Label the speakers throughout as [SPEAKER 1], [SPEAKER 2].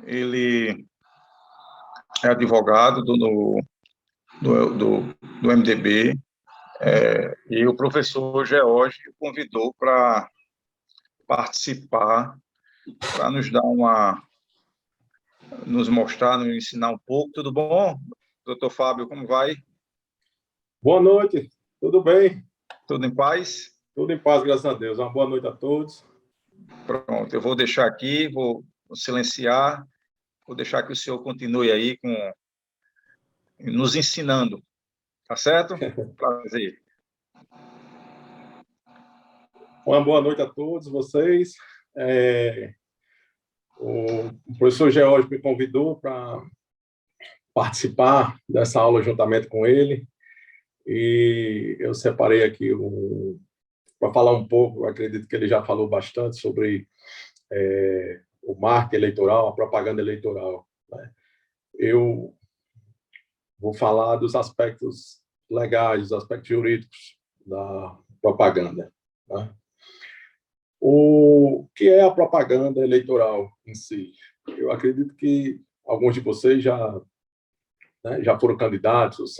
[SPEAKER 1] Ele é advogado do MDB, e o professor George o convidou para participar, para nos mostrar, nos ensinar um pouco. Tudo bom, doutor Fábio, como vai?
[SPEAKER 2] Boa noite, tudo bem?
[SPEAKER 1] Tudo em paz?
[SPEAKER 2] Tudo em paz, graças a Deus. Uma boa noite a todos.
[SPEAKER 1] Pronto, eu vou deixar aqui, vou silenciar, vou deixar que o senhor continue aí nos ensinando, tá certo? Prazer.
[SPEAKER 2] Uma boa noite a todos vocês. O professor George me convidou para participar dessa aula juntamente com ele, e eu separei aqui para falar um pouco. Eu acredito que ele já falou bastante sobre o marketing eleitoral, a propaganda eleitoral, né? Eu vou falar dos aspectos legais, dos aspectos jurídicos da propaganda, né? O que é a propaganda eleitoral em si? Eu acredito que alguns de vocês já foram candidatos,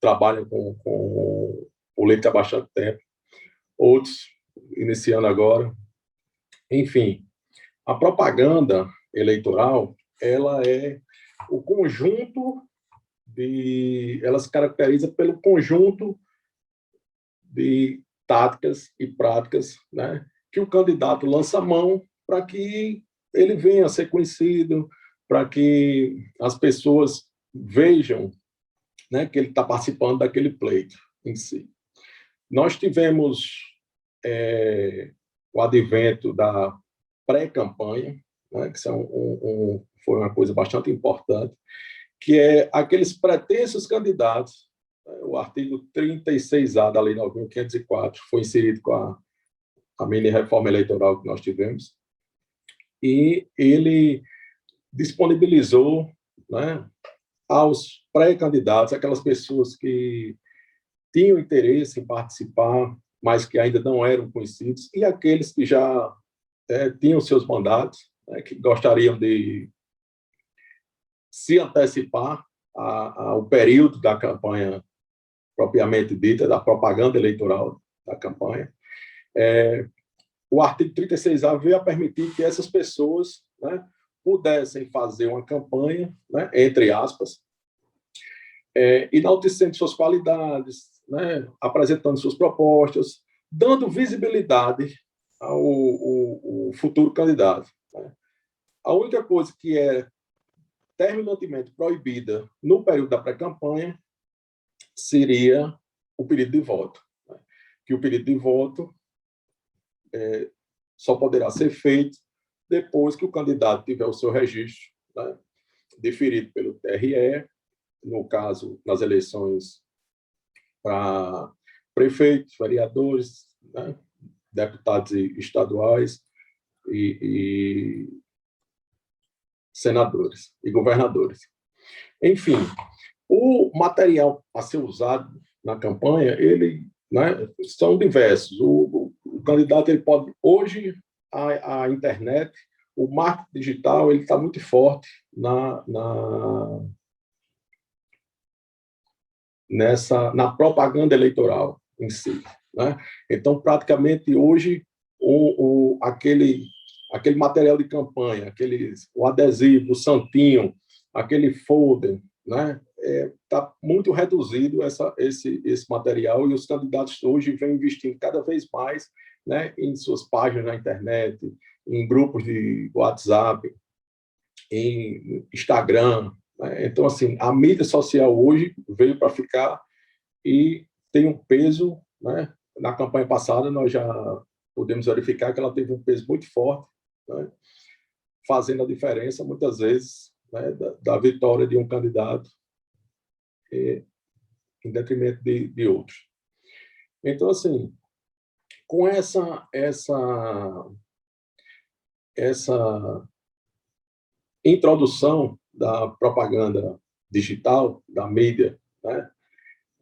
[SPEAKER 2] trabalham com política há bastante tempo, outros iniciando agora. Enfim, a propaganda eleitoral, ela é o conjunto ela se caracteriza pelo conjunto de táticas e práticas, né, que o candidato lança a mão para que ele venha a ser conhecido, para que as pessoas vejam, né, que ele está participando daquele pleito em si. Nós tivemos o advento da pré-campanha, né, que foi uma coisa bastante importante, que é aqueles pretensos candidatos. O artigo 36A da Lei 9.504 foi inserido com a mini-reforma eleitoral que nós tivemos, e ele disponibilizou, né, aos pré-candidatos, aquelas pessoas que tinham interesse em participar, mas que ainda não eram conhecidos, e aqueles que já tinham seus mandatos, né, que gostariam de se antecipar ao período da campanha propriamente dita, da propaganda eleitoral da campanha. O artigo 36A veio a permitir que essas pessoas, né, pudessem fazer uma campanha, né, entre aspas, enaltecendo suas qualidades, né, apresentando suas propostas, dando visibilidade ao futuro candidato, né. A única coisa que é terminantemente proibida no período da pré-campanha seria o pedido de voto, né? Que o pedido de voto só poderá ser feito depois que o candidato tiver o seu registro, né, deferido pelo TRE, no caso, nas eleições para prefeitos, vereadores, né, deputados estaduais e senadores e governadores. Enfim, o material a ser usado na campanha, né, são diversos. O candidato, ele pode, hoje, a internet, o marketing digital, ele está muito forte na propaganda eleitoral em si, né? Então, praticamente, hoje, aquele material de campanha, o adesivo, o santinho, aquele folder, né, está muito reduzido esse material, e os candidatos hoje vêm investindo cada vez mais, né, em suas páginas na internet, em grupos de WhatsApp, em Instagram, né? Então, assim, a mídia social hoje veio para ficar e tem um peso, né? Na campanha passada, nós já podemos verificar que ela teve um peso muito forte, né, fazendo a diferença, muitas vezes, né, da vitória de um candidato em detrimento de outros. Então, assim, com essa introdução da propaganda digital, da mídia, né,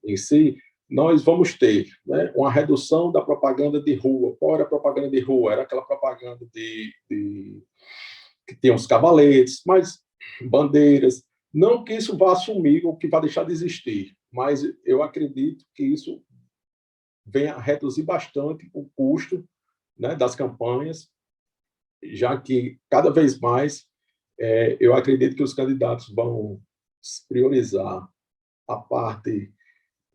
[SPEAKER 2] em si, nós vamos ter, né, uma redução da propaganda de rua. Qual era a propaganda de rua? Era aquela propaganda que que tenha os cavaletes, mas bandeiras, não que isso vá assumir ou que vá deixar de existir, mas eu acredito que isso venha a reduzir bastante o custo, né, das campanhas, já que cada vez mais eu acredito que os candidatos vão priorizar a parte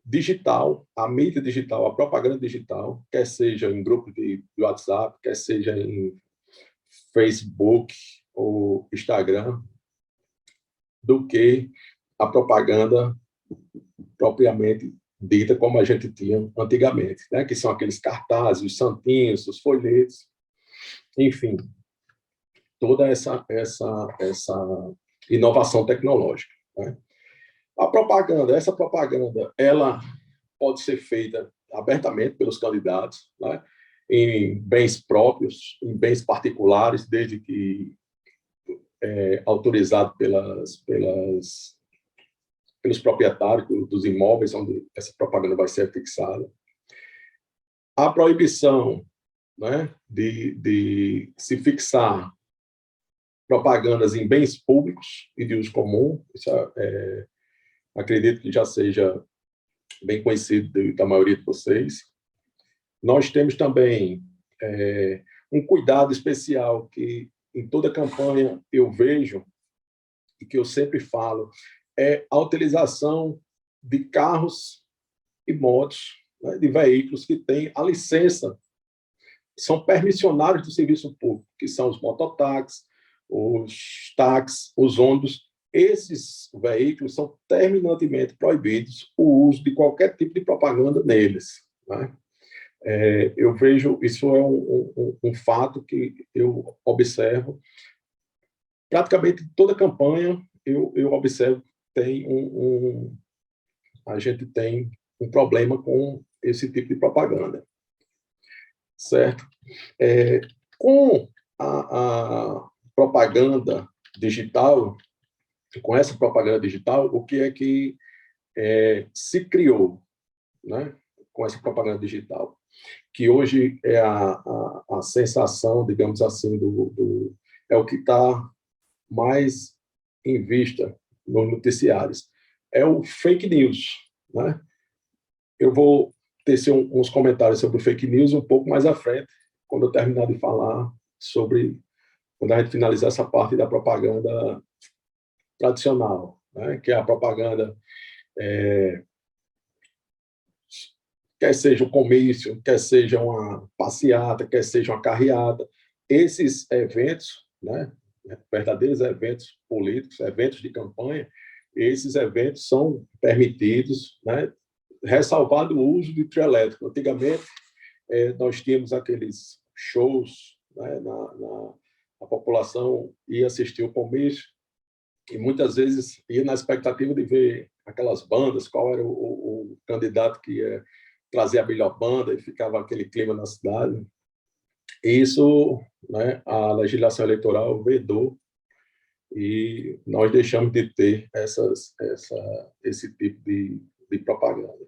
[SPEAKER 2] digital, a mídia digital, a propaganda digital, quer seja em grupo de WhatsApp, quer seja em Facebook ou Instagram, do que a propaganda propriamente dita como a gente tinha antigamente, né? Que são aqueles cartazes, os santinhos, os folhetos, enfim, toda essa inovação tecnológica, né? Essa propaganda, ela pode ser feita abertamente pelos candidatos, né? Em bens próprios, em bens particulares, desde que autorizado pelos proprietários dos imóveis onde essa propaganda vai ser fixada. A proibição, né, de se fixar propagandas em bens públicos e de uso comum, isso acredito que já seja bem conhecido da maioria de vocês. Nós temos também um cuidado especial que em toda campanha eu vejo e que eu sempre falo, é a utilização de carros e motos, né, de veículos que têm a licença, são permissionários do serviço público, que são os mototáxis, os táxis, os ônibus. Esses veículos são terminantemente proibidos o uso de qualquer tipo de propaganda neles, né? Eu vejo, isso é um fato que eu observo, praticamente toda campanha eu observo tem a gente tem um problema com esse tipo de propaganda, certo? Com a propaganda digital, com essa propaganda digital, o que é que se criou, né? Com essa propaganda digital, que hoje é a sensação, digamos assim, é o que está mais em vista nos noticiários, é o fake news, né? Eu vou tecer uns comentários sobre o fake news um pouco mais à frente, quando eu terminar de falar sobre, quando a gente finalizar essa parte da propaganda tradicional, né? Que é a propaganda, quer seja um comício, quer seja uma passeata, quer seja uma carreata, esses eventos, né? Verdadeiros eventos políticos, eventos de campanha, esses eventos são permitidos, né? Ressalvado o uso de trio elétrico. Antigamente, nós tínhamos aqueles shows, né? A população ia assistir o comício e muitas vezes ia na expectativa de ver aquelas bandas, qual era o candidato que ia trazer a melhor banda, e ficava aquele clima na cidade. Isso, né, a legislação eleitoral vedou e nós deixamos de ter esse tipo de propaganda.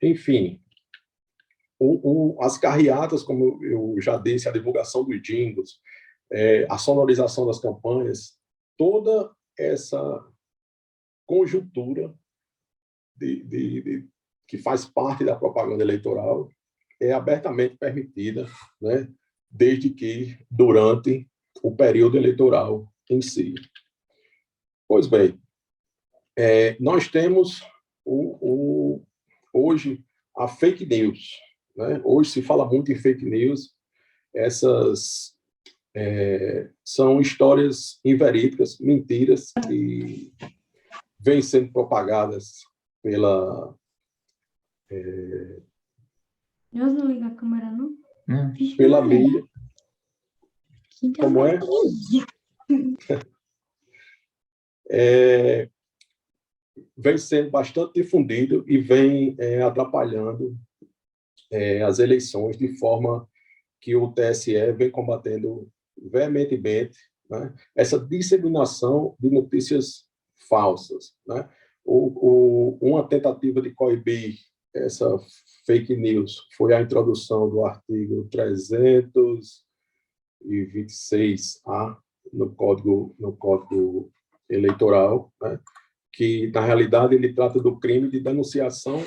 [SPEAKER 2] Enfim, as carreatas, como eu já disse, a divulgação dos jingles, a sonorização das campanhas, toda essa conjuntura que faz parte da propaganda eleitoral é abertamente permitida, né, desde que durante o período eleitoral em si. Pois bem, nós temos hoje a fake news, né? Hoje se fala muito em fake news, essas são histórias inverídicas, mentiras, que vêm sendo propagadas pela...
[SPEAKER 3] Eu não ligo a câmera, não?
[SPEAKER 2] Pela mídia. Como vem sendo bastante difundido e vem atrapalhando as eleições, de forma que o TSE vem combatendo veementemente, né, essa disseminação de notícias falsas, né? Uma tentativa de coibir essa fake news foi a introdução do artigo 300 e 26A no Código Eleitoral, né, que, na realidade, ele trata do crime de denunciação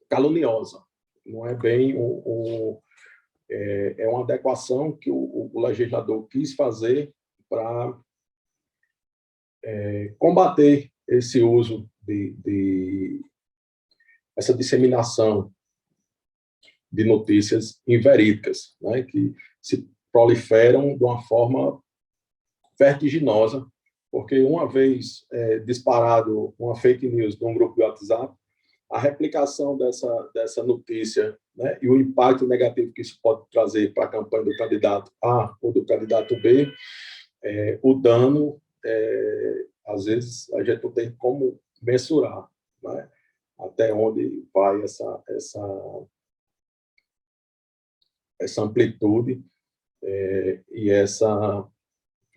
[SPEAKER 2] caluniosa. Não é bem é uma adequação que o legislador quis fazer para combater esse uso essa disseminação de notícias inverídicas, né, que se proliferam de uma forma vertiginosa, porque uma vez disparado uma fake news num grupo de WhatsApp, a replicação dessa notícia, né, e o impacto negativo que isso pode trazer para a campanha do candidato A ou do candidato B, o dano, às vezes, a gente não tem como mensurar, né, até onde vai essa amplitude e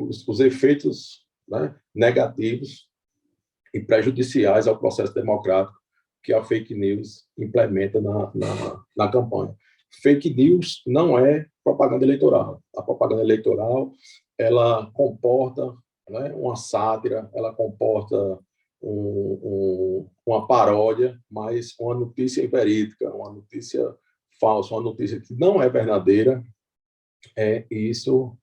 [SPEAKER 2] os efeitos, né, negativos e prejudiciais ao processo democrático que a fake news implementa na campanha. Fake news não é propaganda eleitoral. A propaganda eleitoral, ela comporta, né, uma sátira, ela comporta uma paródia, mas uma notícia inverídica, uma notícia falsa, uma notícia que não é verdadeira, e isso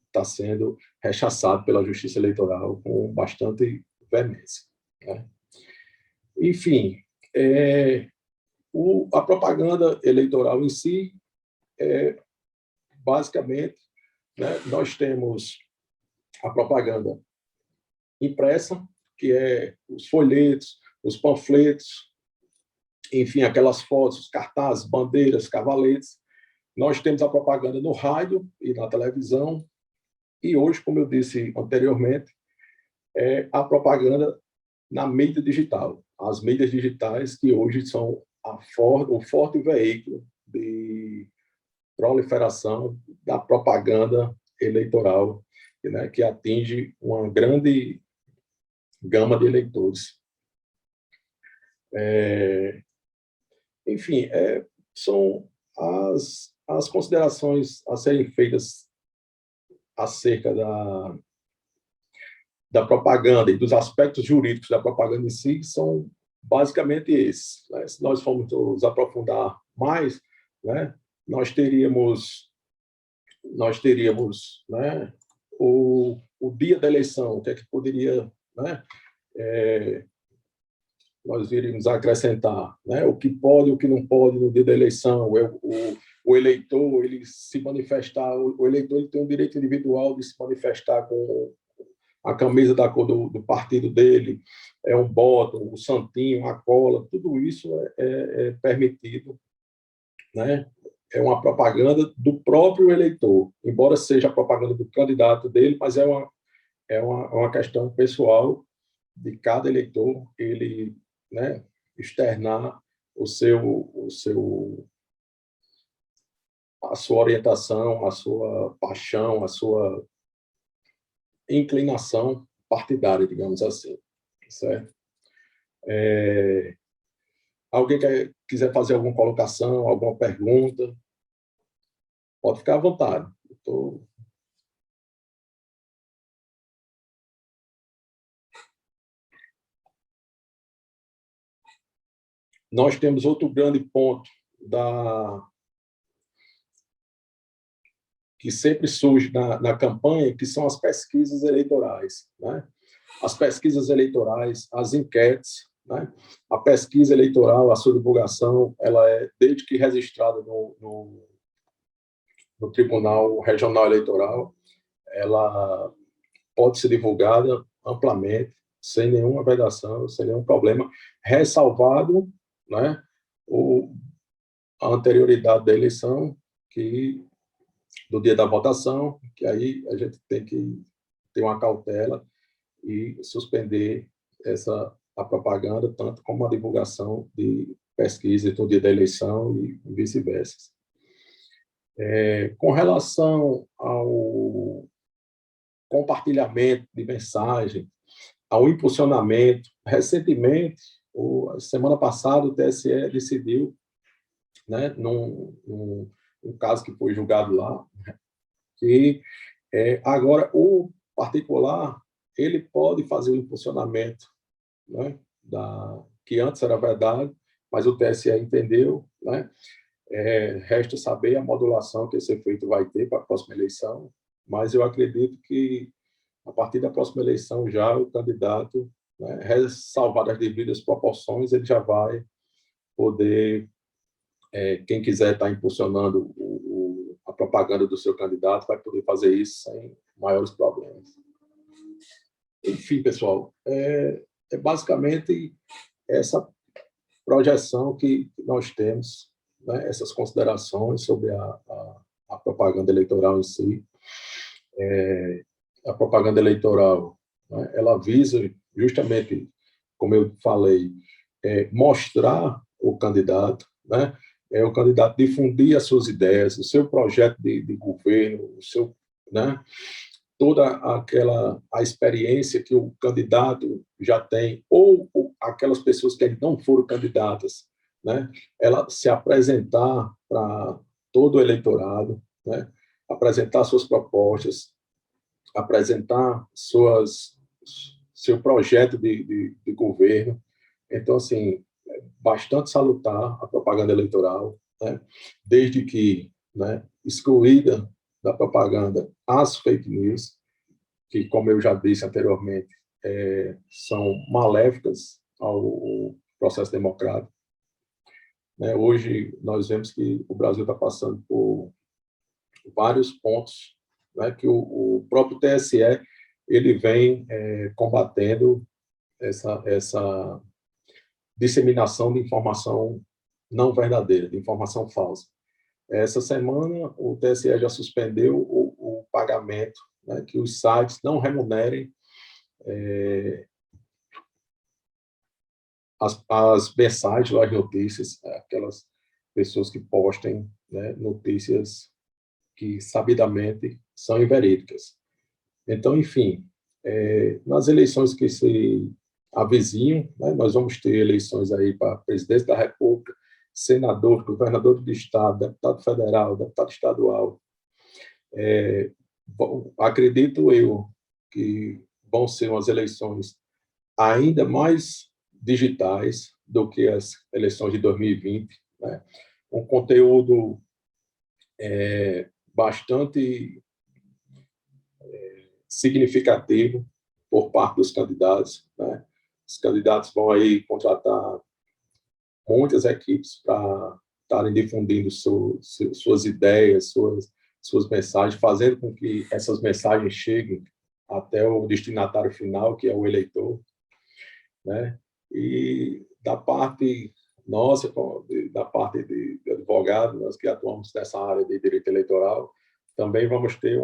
[SPEAKER 2] está sendo rechaçado pela Justiça Eleitoral com bastante veemência, né? Enfim, a propaganda eleitoral em si, basicamente, né, nós temos a propaganda impressa, que é os folhetos, os panfletos, enfim, aquelas fotos, os cartazes, bandeiras, cavaletes. Nós temos a propaganda no rádio e na televisão, e hoje, como eu disse anteriormente, a propaganda na mídia digital. As mídias digitais que hoje são o forte veículo de proliferação da propaganda eleitoral, né, que atinge uma grande gama de eleitores. Enfim, são as considerações a serem feitas acerca da propaganda e dos aspectos jurídicos da propaganda em si são basicamente esses, né? Se nós formos nos aprofundar mais, né, nós teríamos, né, o dia da eleição, o que é que poderia, né, nós iríamos acrescentar, né, o que pode e o que não pode no dia da eleição, o eleitor, ele se manifestar, o eleitor ele tem um direito individual de se manifestar com a camisa da cor do partido dele, um botão, um santinho, uma cola, tudo isso é permitido, né? É uma propaganda do próprio eleitor, embora seja a propaganda do candidato dele, mas é uma questão pessoal de cada eleitor, ele, né, externar a sua orientação, a sua paixão, a sua inclinação partidária, digamos assim, certo? Alguém quiser fazer alguma colocação, alguma pergunta, pode ficar à vontade. Nós temos outro grande ponto que sempre surge na campanha, que são as pesquisas eleitorais, né? As pesquisas eleitorais, as enquetes, né? A pesquisa eleitoral, a sua divulgação, ela desde que registrada no Tribunal Regional Eleitoral, ela pode ser divulgada amplamente, sem nenhuma vedação, sem nenhum problema, ressalvado, né, a anterioridade da eleição, do dia da votação, que aí a gente tem que ter uma cautela e suspender a propaganda, tanto como a divulgação de pesquisa no dia da eleição e vice-versa. Com relação ao compartilhamento de mensagem, ao impulsionamento, recentemente, semana passada, o TSE decidiu, né, num caso que foi julgado lá, que agora o particular ele pode fazer o impulsionamento, né, que antes era vedado, mas o TSE entendeu, né? Resta saber a modulação que esse efeito vai ter para a próxima eleição, mas eu acredito que, a partir da próxima eleição, já o candidato, né, ressalvado as devidas proporções, ele já vai poder, quem quiser estar impulsionando a propaganda do seu candidato, vai poder fazer isso sem maiores problemas. Enfim, pessoal, basicamente essa projeção que nós temos, né, essas considerações sobre a propaganda eleitoral em si. A propaganda eleitoral, né, ela visa justamente, como eu falei, mostrar o candidato, né, o candidato difundir as suas ideias, o seu projeto de governo, o seu, né, toda a experiência que o candidato já tem, ou aquelas pessoas que ainda não foram candidatas, né, ela se apresentar para todo o eleitorado, né, apresentar suas propostas, apresentar seu projeto de governo. Então, assim, bastante salutar a propaganda eleitoral, né, desde que, né, excluída da propaganda as fake news, que, como eu já disse anteriormente, são maléficas ao processo democrático. Né? Hoje, nós vemos que o Brasil está passando por vários pontos, né, que o próprio TSE ele vem combatendo essa disseminação de informação não verdadeira, de informação falsa. Essa semana, o TSE já suspendeu o pagamento, né, que os sites não remunerem as mensagens, as notícias, aquelas pessoas que postem, né, notícias que sabidamente são inverídicas. Então, enfim, nas eleições que se avizinham, né, nós vamos ter eleições aí para presidente da República, senador, governador do estado, deputado federal, deputado estadual. Acredito eu que vão ser umas eleições ainda mais digitais do que as eleições de 2020, né? Um conteúdo bastante significativo por parte dos candidatos, né? Os candidatos vão aí contratar muitas equipes para estarem difundindo suas ideias, suas mensagens, fazendo com que essas mensagens cheguem até o destinatário final, que é o eleitor, né? E da parte nossa, da parte de advogado, nós que atuamos nessa área de direito eleitoral, também vamos ter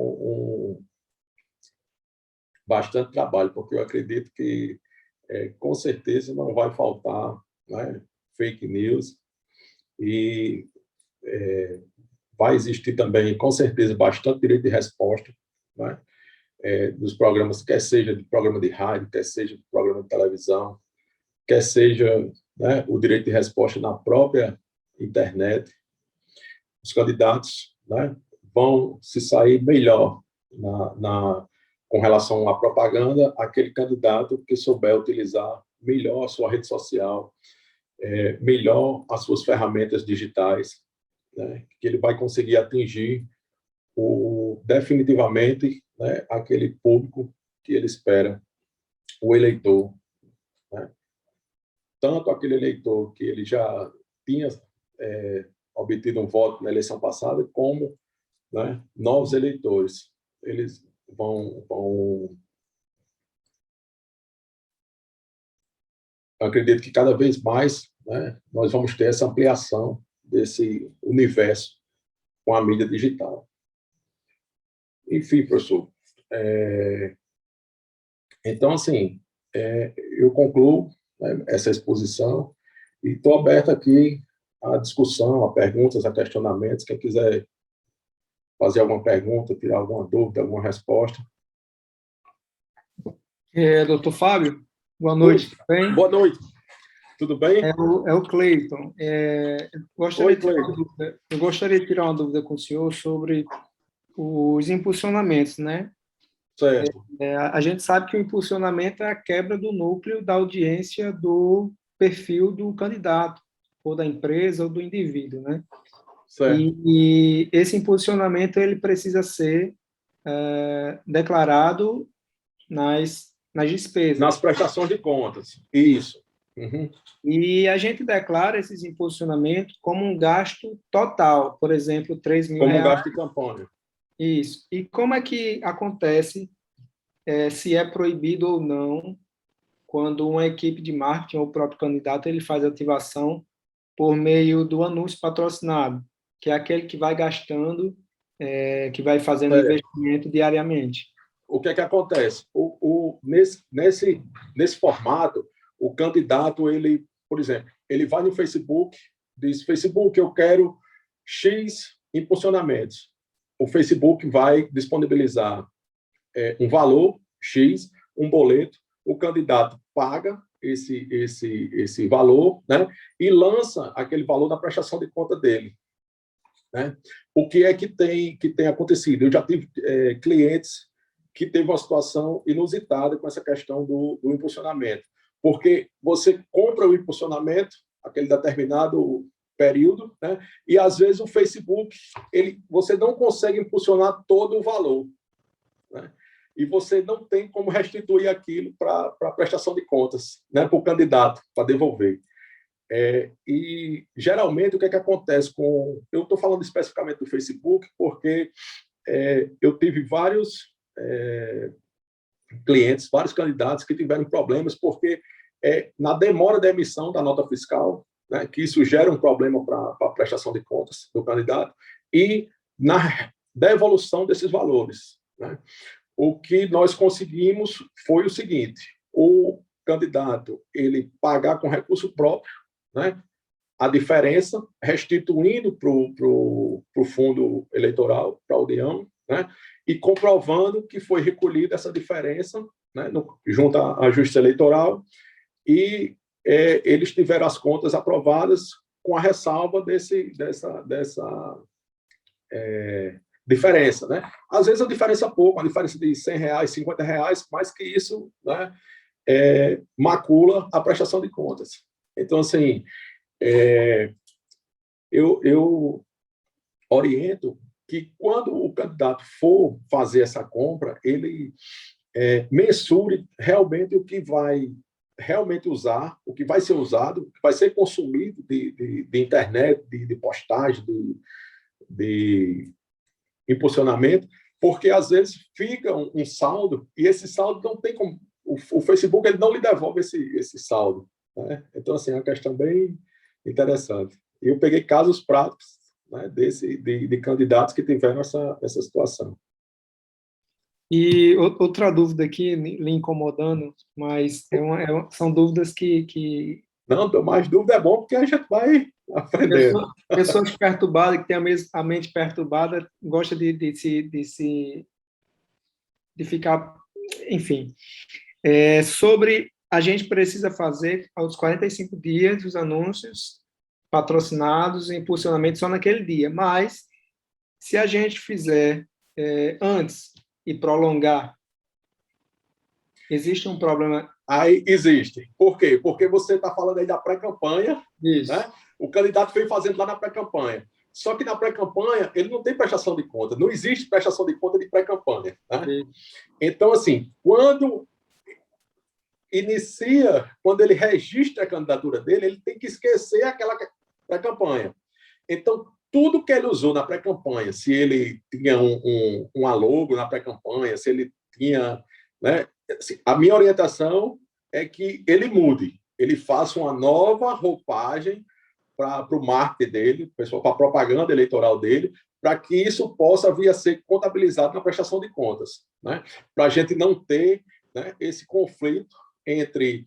[SPEAKER 2] bastante trabalho, porque eu acredito que, com certeza, não vai faltar, né, fake news e vai existir também, com certeza, bastante direito de resposta, né, dos programas, quer seja de programa de rádio, quer seja de programa de televisão, quer seja, né, o direito de resposta na própria internet. Os candidatos, né, vão se sair melhor com relação à propaganda, aquele candidato que souber utilizar melhor a sua rede social, melhor as suas ferramentas digitais, né, que ele vai conseguir atingir definitivamente, né, aquele público que ele espera, o eleitor, né? Tanto aquele eleitor que ele já tinha obtido um voto na eleição passada, como, né, novos eleitores. Eles vão eu acredito que cada vez mais, né, nós vamos ter essa ampliação desse universo com a mídia digital. Enfim, professor, então, assim, eu concluo, né, essa exposição e estou aberto aqui à discussão, a perguntas, a questionamentos. Quem quiser fazer alguma pergunta, tirar alguma dúvida, alguma resposta.
[SPEAKER 4] Doutor Fábio, boa noite, tudo bem?
[SPEAKER 2] Boa noite, tudo bem?
[SPEAKER 4] É o Cleiton. Eu gostaria de tirar uma dúvida com o senhor sobre os impulsionamentos, né?
[SPEAKER 2] Certo.
[SPEAKER 4] A gente sabe que o impulsionamento é a quebra do núcleo da audiência do perfil do candidato, ou da empresa, ou do indivíduo, né?
[SPEAKER 2] Certo.
[SPEAKER 4] E esse impulsionamento ele precisa ser declarado nas despesas.
[SPEAKER 2] Nas prestações de contas. Isso. Uhum.
[SPEAKER 4] E a gente declara esses impulsionamentos como um gasto total, por exemplo, R$3.000.
[SPEAKER 2] Como um gasto de campanha.
[SPEAKER 4] Isso. E como é que acontece, se é proibido ou não, quando uma equipe de marketing ou o próprio candidato ele faz ativação por meio do anúncio patrocinado, que é aquele que vai gastando, que vai fazendo investimento diariamente.
[SPEAKER 2] O que é que acontece? Nesse formato, o candidato, ele, por exemplo, ele vai no Facebook, diz, Facebook, eu quero X impulsionamentos. O Facebook vai disponibilizar um valor X, um boleto, o candidato paga esse valor, né, e lança aquele valor na prestação de conta dele. Né? O que é que tem acontecido? Eu já tive clientes que teve uma situação inusitada com essa questão do impulsionamento, porque você compra o impulsionamento, aquele determinado período, né? E às vezes o Facebook, você não consegue impulsionar todo o valor, né? E você não tem como restituir aquilo para prestação de contas, né? Para o candidato, para devolver. E geralmente o que é que acontece com... Eu estou falando especificamente do Facebook porque eu tive vários clientes, vários candidatos que tiveram problemas porque na demora da emissão da nota fiscal, né, que isso gera um problema para a prestação de contas do candidato, e na devolução desses valores. Né? O que nós conseguimos foi o seguinte: o candidato ele pagar com recurso próprio, né, a diferença, restituindo para o fundo eleitoral, para a União, né, e comprovando que foi recolhida essa diferença, né, junto à Justiça Eleitoral, e eles tiveram as contas aprovadas com a ressalva dessa diferença. Né? Às vezes a diferença é pouco, a diferença de R$100, R$50, mais que isso, né, macula a prestação de contas. Então, assim, eu oriento que quando o candidato for fazer essa compra, ele mensure realmente o que vai realmente usar, o que vai ser usado, o que vai ser consumido de internet, de postagem, de impulsionamento, porque às vezes fica um saldo e esse saldo não tem como... O Facebook ele não lhe devolve esse saldo. Né? Então, assim, é uma questão bem interessante. Eu peguei casos práticos, né, de candidatos que tiveram essa situação.
[SPEAKER 4] E outra dúvida aqui, lhe incomodando, mas são dúvidas que...
[SPEAKER 2] Não, mais dúvida é bom, porque a gente vai aprendendo.
[SPEAKER 4] Pessoas perturbadas, que têm a mente perturbada, gostam de ficar... Enfim. Sobre a gente precisa fazer, aos 45 dias, os anúncios patrocinados e impulsionamento só naquele dia. Mas, se a gente fizer antes e prolongar, existe um problema?
[SPEAKER 2] Aí existe. Por quê? Porque você está falando aí da pré-campanha, né? O candidato veio fazendo lá na pré-campanha. Só que na pré-campanha, ele não tem prestação de conta. Não existe prestação de conta de pré-campanha. Né? Então, assim, quando ele registra a candidatura dele, ele tem que esquecer aquela pré-campanha. Então, tudo que ele usou na pré-campanha, se ele tinha um logo na pré-campanha, se ele tinha... Né, a minha orientação é que ele mude, ele faça uma nova roupagem para o marketing dele, para a propaganda eleitoral dele, para que isso possa vir a ser contabilizado na prestação de contas. Né? Para a gente não ter, né, esse conflito entre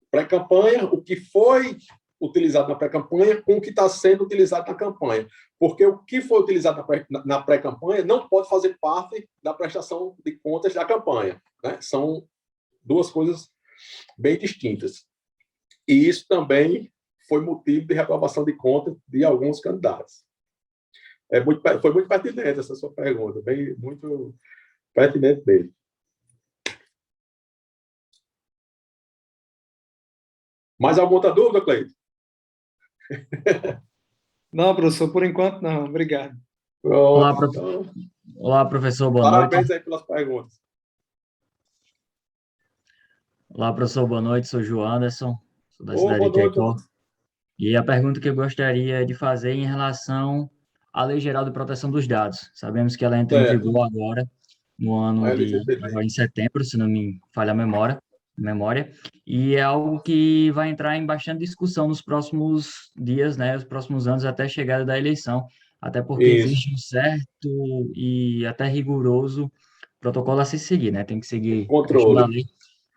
[SPEAKER 2] pré-campanha, o que foi utilizado na pré-campanha, com o que está sendo utilizado na campanha. Porque o que foi utilizado na pré-campanha não pode fazer parte da prestação de contas da campanha. Né? São duas coisas bem distintas. E isso também foi motivo de reprovação de contas de alguns candidatos. Foi muito pertinente essa sua pergunta, bem, muito pertinente mesmo. Mais alguma outra dúvida, Cleiton?
[SPEAKER 4] Não, professor, por enquanto não. Obrigado.
[SPEAKER 5] Olá,
[SPEAKER 2] Então,
[SPEAKER 5] Olá, professor, boa
[SPEAKER 2] parabéns
[SPEAKER 5] noite.
[SPEAKER 2] aí pelas perguntas.
[SPEAKER 5] Olá, professor, boa noite. Sou João Anderson, sou da cidade
[SPEAKER 2] Boa
[SPEAKER 5] de
[SPEAKER 2] noite.
[SPEAKER 5] Caicó. E a pergunta que eu gostaria de fazer é em relação à Lei Geral de Proteção dos Dados. Sabemos que ela entra em
[SPEAKER 2] Certo.
[SPEAKER 5] vigor agora, no ano
[SPEAKER 2] A
[SPEAKER 5] de
[SPEAKER 2] LGPD.
[SPEAKER 5] agora em setembro, se não me falha a memória, e é algo que vai entrar em bastante discussão nos próximos dias, né, os próximos anos, até a chegada da eleição, até porque
[SPEAKER 2] Isso.
[SPEAKER 5] existe um certo e até rigoroso protocolo a se seguir, né, tem que seguir a questão da
[SPEAKER 2] Controle.
[SPEAKER 5] lei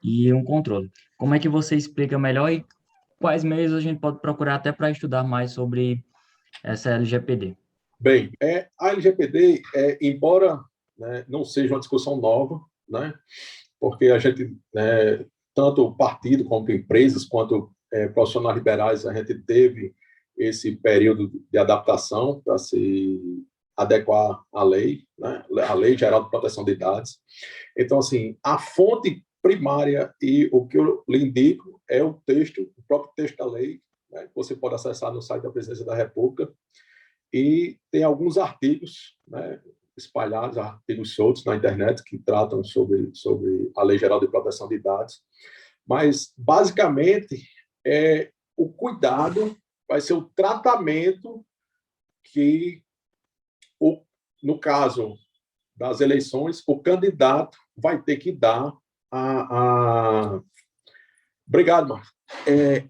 [SPEAKER 5] e um controle. Como é que você explica melhor e quais meios a gente pode procurar até para estudar mais sobre essa LGPD?
[SPEAKER 2] Bem, a LGPD, embora, né, não seja uma discussão nova, né, porque a gente, né, tanto o partido, quanto empresas, quanto profissionais liberais, a gente teve esse período de adaptação para se adequar à lei, né, a Lei Geral de Proteção de Dados. Então, assim, a fonte primária e o que eu lhe indico é o texto, o próprio texto da lei, né, que você pode acessar no site da Presidência da República, e tem alguns artigos, né, espalhados, artigos soltos na internet que tratam sobre a Lei Geral de Proteção de Dados, mas, basicamente, o cuidado vai ser o tratamento que, no caso das eleições, o candidato vai ter que dar Obrigado, Marcos.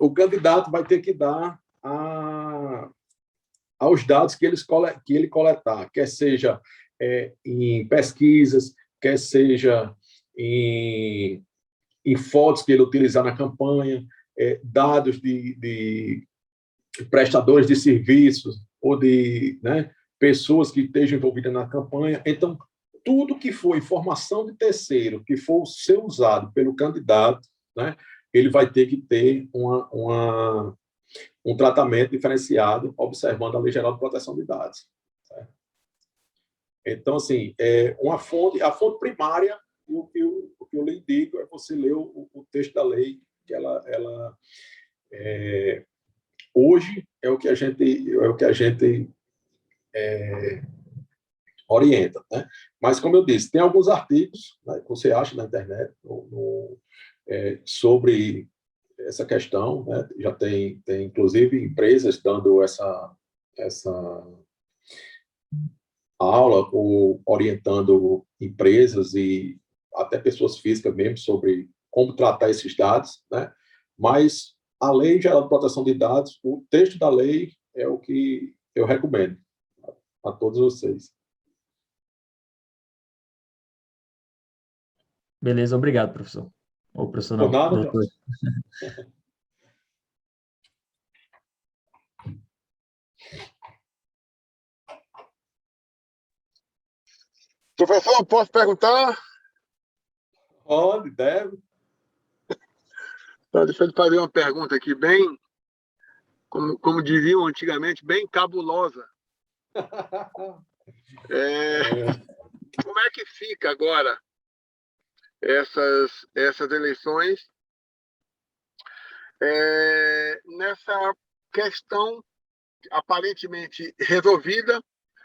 [SPEAKER 2] O candidato vai ter que dar aos dados que ele coletar, quer seja em pesquisas, quer seja em fotos que ele utilizar na campanha, dados de prestadores de serviços ou de, né, pessoas que estejam envolvidas na campanha. Então, tudo que for informação de terceiro, que for ser usado pelo candidato, né, ele vai ter que ter um tratamento diferenciado, observando a Lei Geral de Proteção de Dados. Certo? Então, assim, a fonte primária, o que eu lhe digo é você ler o texto da lei, que ela hoje é o que a gente orienta, né? Mas, como eu disse, tem alguns artigos, né, que você acha na internet sobre essa questão, né? Já tem inclusive empresas dando essa aula ou orientando empresas e até pessoas físicas mesmo sobre como tratar esses dados, né? Mas a Lei Geral de Proteção de Dados, o texto da lei é o que eu recomendo a todos vocês.
[SPEAKER 5] Beleza, obrigado, professor. Ou professor
[SPEAKER 2] Por
[SPEAKER 5] não,
[SPEAKER 2] nada,
[SPEAKER 5] doutor.
[SPEAKER 6] Professor, posso perguntar?
[SPEAKER 2] pode, deve.
[SPEAKER 6] Deixa eu fazer uma pergunta aqui, bem, como diziam antigamente, bem cabulosa. Como é que fica agora essas eleições nessa questão aparentemente resolvida?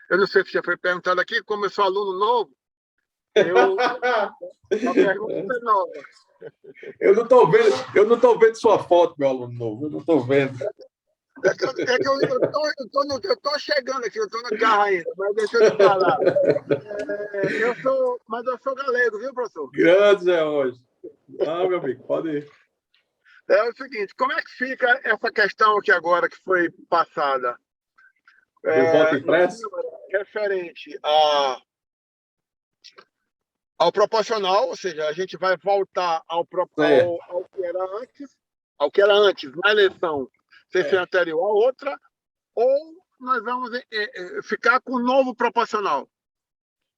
[SPEAKER 6] Eu não sei se já foi perguntado aqui, como eu sou aluno novo, a pergunta é nova.
[SPEAKER 2] Eu não estou vendo sua foto, meu aluno novo, eu não estou vendo.
[SPEAKER 6] Eu estou chegando aqui, eu estou no carro ainda, mas deixa eu te falar. Mas eu sou galego, viu, professor?
[SPEAKER 2] Grande, Zé, hoje. Meu amigo, pode ir.
[SPEAKER 6] É o seguinte, como é que fica essa questão aqui agora que foi passada?
[SPEAKER 2] Do voto impresso?
[SPEAKER 6] Referente ao proporcional, ou seja, a gente vai voltar ao que era antes, na eleição, sem ser anterior a outra, ou nós vamos ficar com o novo proporcional?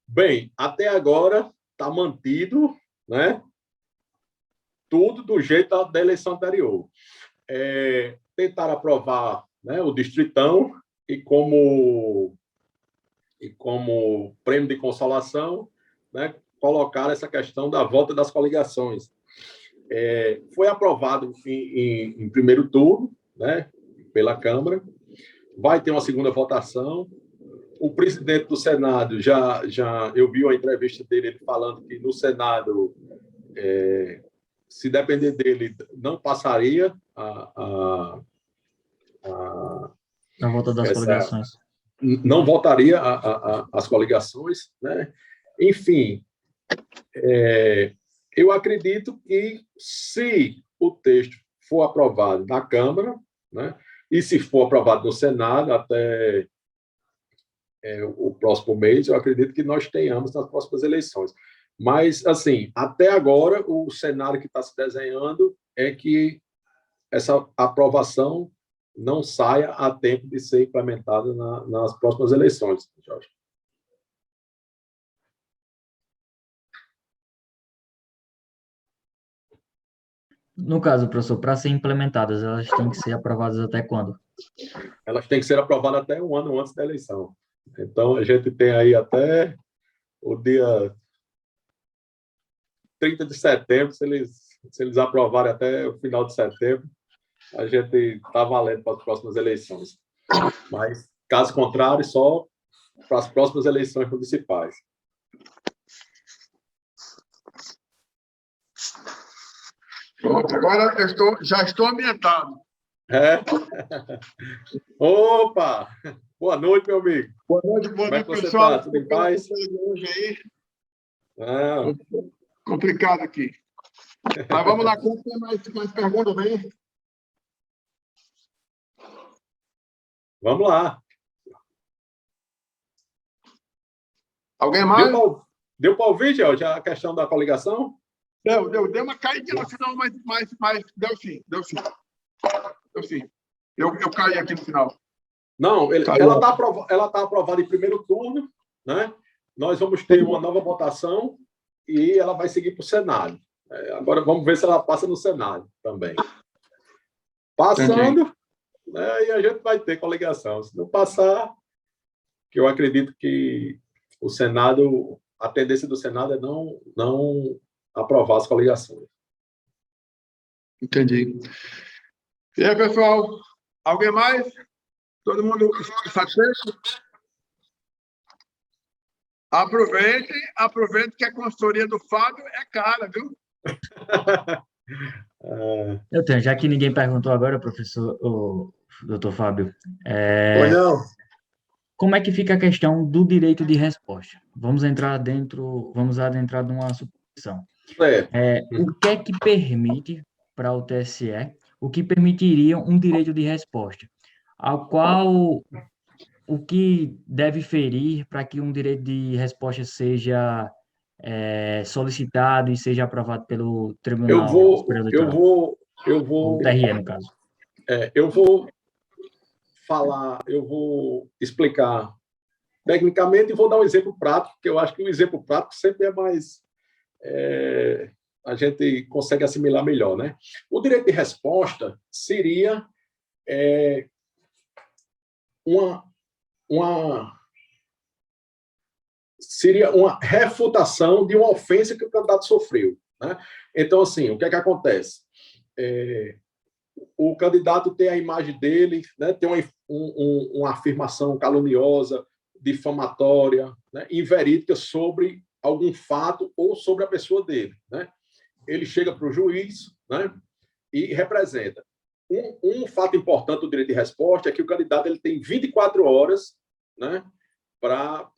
[SPEAKER 2] Bem, até agora está mantido, né, tudo do jeito da eleição anterior. Tentaram aprovar, né, o distritão, e como e como prêmio de consolação, né, colocar essa questão da volta das coligações. Foi aprovado em primeiro turno, né, pela Câmara, vai ter uma segunda votação. O presidente do Senado, eu vi a entrevista dele, ele falando que no Senado, se depender dele, não passaria
[SPEAKER 5] A volta das coligações.
[SPEAKER 2] Não votaria as coligações, né? Enfim, eu acredito que, se o texto for aprovado na Câmara, né, e se for aprovado no Senado até o próximo mês, eu acredito que nós tenhamos nas próximas eleições. Mas, assim, até agora, o cenário que está se desenhando é que essa aprovação não saia a tempo de ser implementada nas próximas eleições, Jorge.
[SPEAKER 5] No caso, professor, para serem implementadas, elas têm que ser aprovadas até quando?
[SPEAKER 2] Elas têm que ser aprovadas até um ano antes da eleição. Então, a gente tem aí até o dia 30 de setembro, se eles aprovarem até o final de setembro, a gente está valendo para as próximas eleições. Mas, caso contrário, só para as próximas eleições municipais.
[SPEAKER 6] Pronto, agora já estou ambientado.
[SPEAKER 2] Opa! Boa noite, meu amigo.
[SPEAKER 6] Boa noite,
[SPEAKER 2] pessoal.
[SPEAKER 6] tá?
[SPEAKER 2] Tudo em paz?
[SPEAKER 6] Hoje aí.
[SPEAKER 2] Ah.
[SPEAKER 6] Complicado aqui. Mas vamos lá, quem tem mais perguntas aí?
[SPEAKER 2] Vamos lá.
[SPEAKER 6] Alguém mais?
[SPEAKER 2] Deu para ouvir, Jorge, a questão da coligação?
[SPEAKER 6] Deu uma caída no final, mas deu sim. Eu caí aqui no final.
[SPEAKER 2] Não, ela tá aprovada em primeiro turno, né? Nós vamos ter uma nova votação e ela vai seguir para o Senado. Agora vamos ver se ela passa no Senado também. Passando, né, e a gente vai ter coligação. Se não passar, que eu acredito que o Senado, a tendência do Senado é não aprovar as coligações.
[SPEAKER 6] Entendi. E aí, pessoal, alguém mais? Todo mundo satisfeito? Aproveite que a consultoria do Fábio é cara, viu?
[SPEAKER 5] Eu tenho, já que ninguém perguntou agora, professor, o doutor Fábio,
[SPEAKER 2] Pois não.
[SPEAKER 5] como é que fica a questão do direito de resposta? Vamos adentrar numa suposição. O que é que permite para o TSE, o que permitiria um direito de resposta, ao qual o que deve ferir para que um direito de resposta seja solicitado e seja aprovado pelo Tribunal Superior Eleitoral? O TRE, no caso.
[SPEAKER 2] Eu vou falar, eu vou explicar tecnicamente e vou dar um exemplo prático, porque eu acho que o exemplo prático sempre é mais... a gente consegue assimilar melhor, né? O direito de resposta seria uma refutação de uma ofensa que o candidato sofreu, né? Então, assim, o que é que acontece? O candidato tem a imagem dele, né, tem uma afirmação caluniosa, difamatória, né, inverídica sobre algum fato ou sobre a pessoa dele, né? Ele chega para o juiz, né, e representa. Um fato importante do direito de resposta é que o candidato ele tem 24 horas, né, para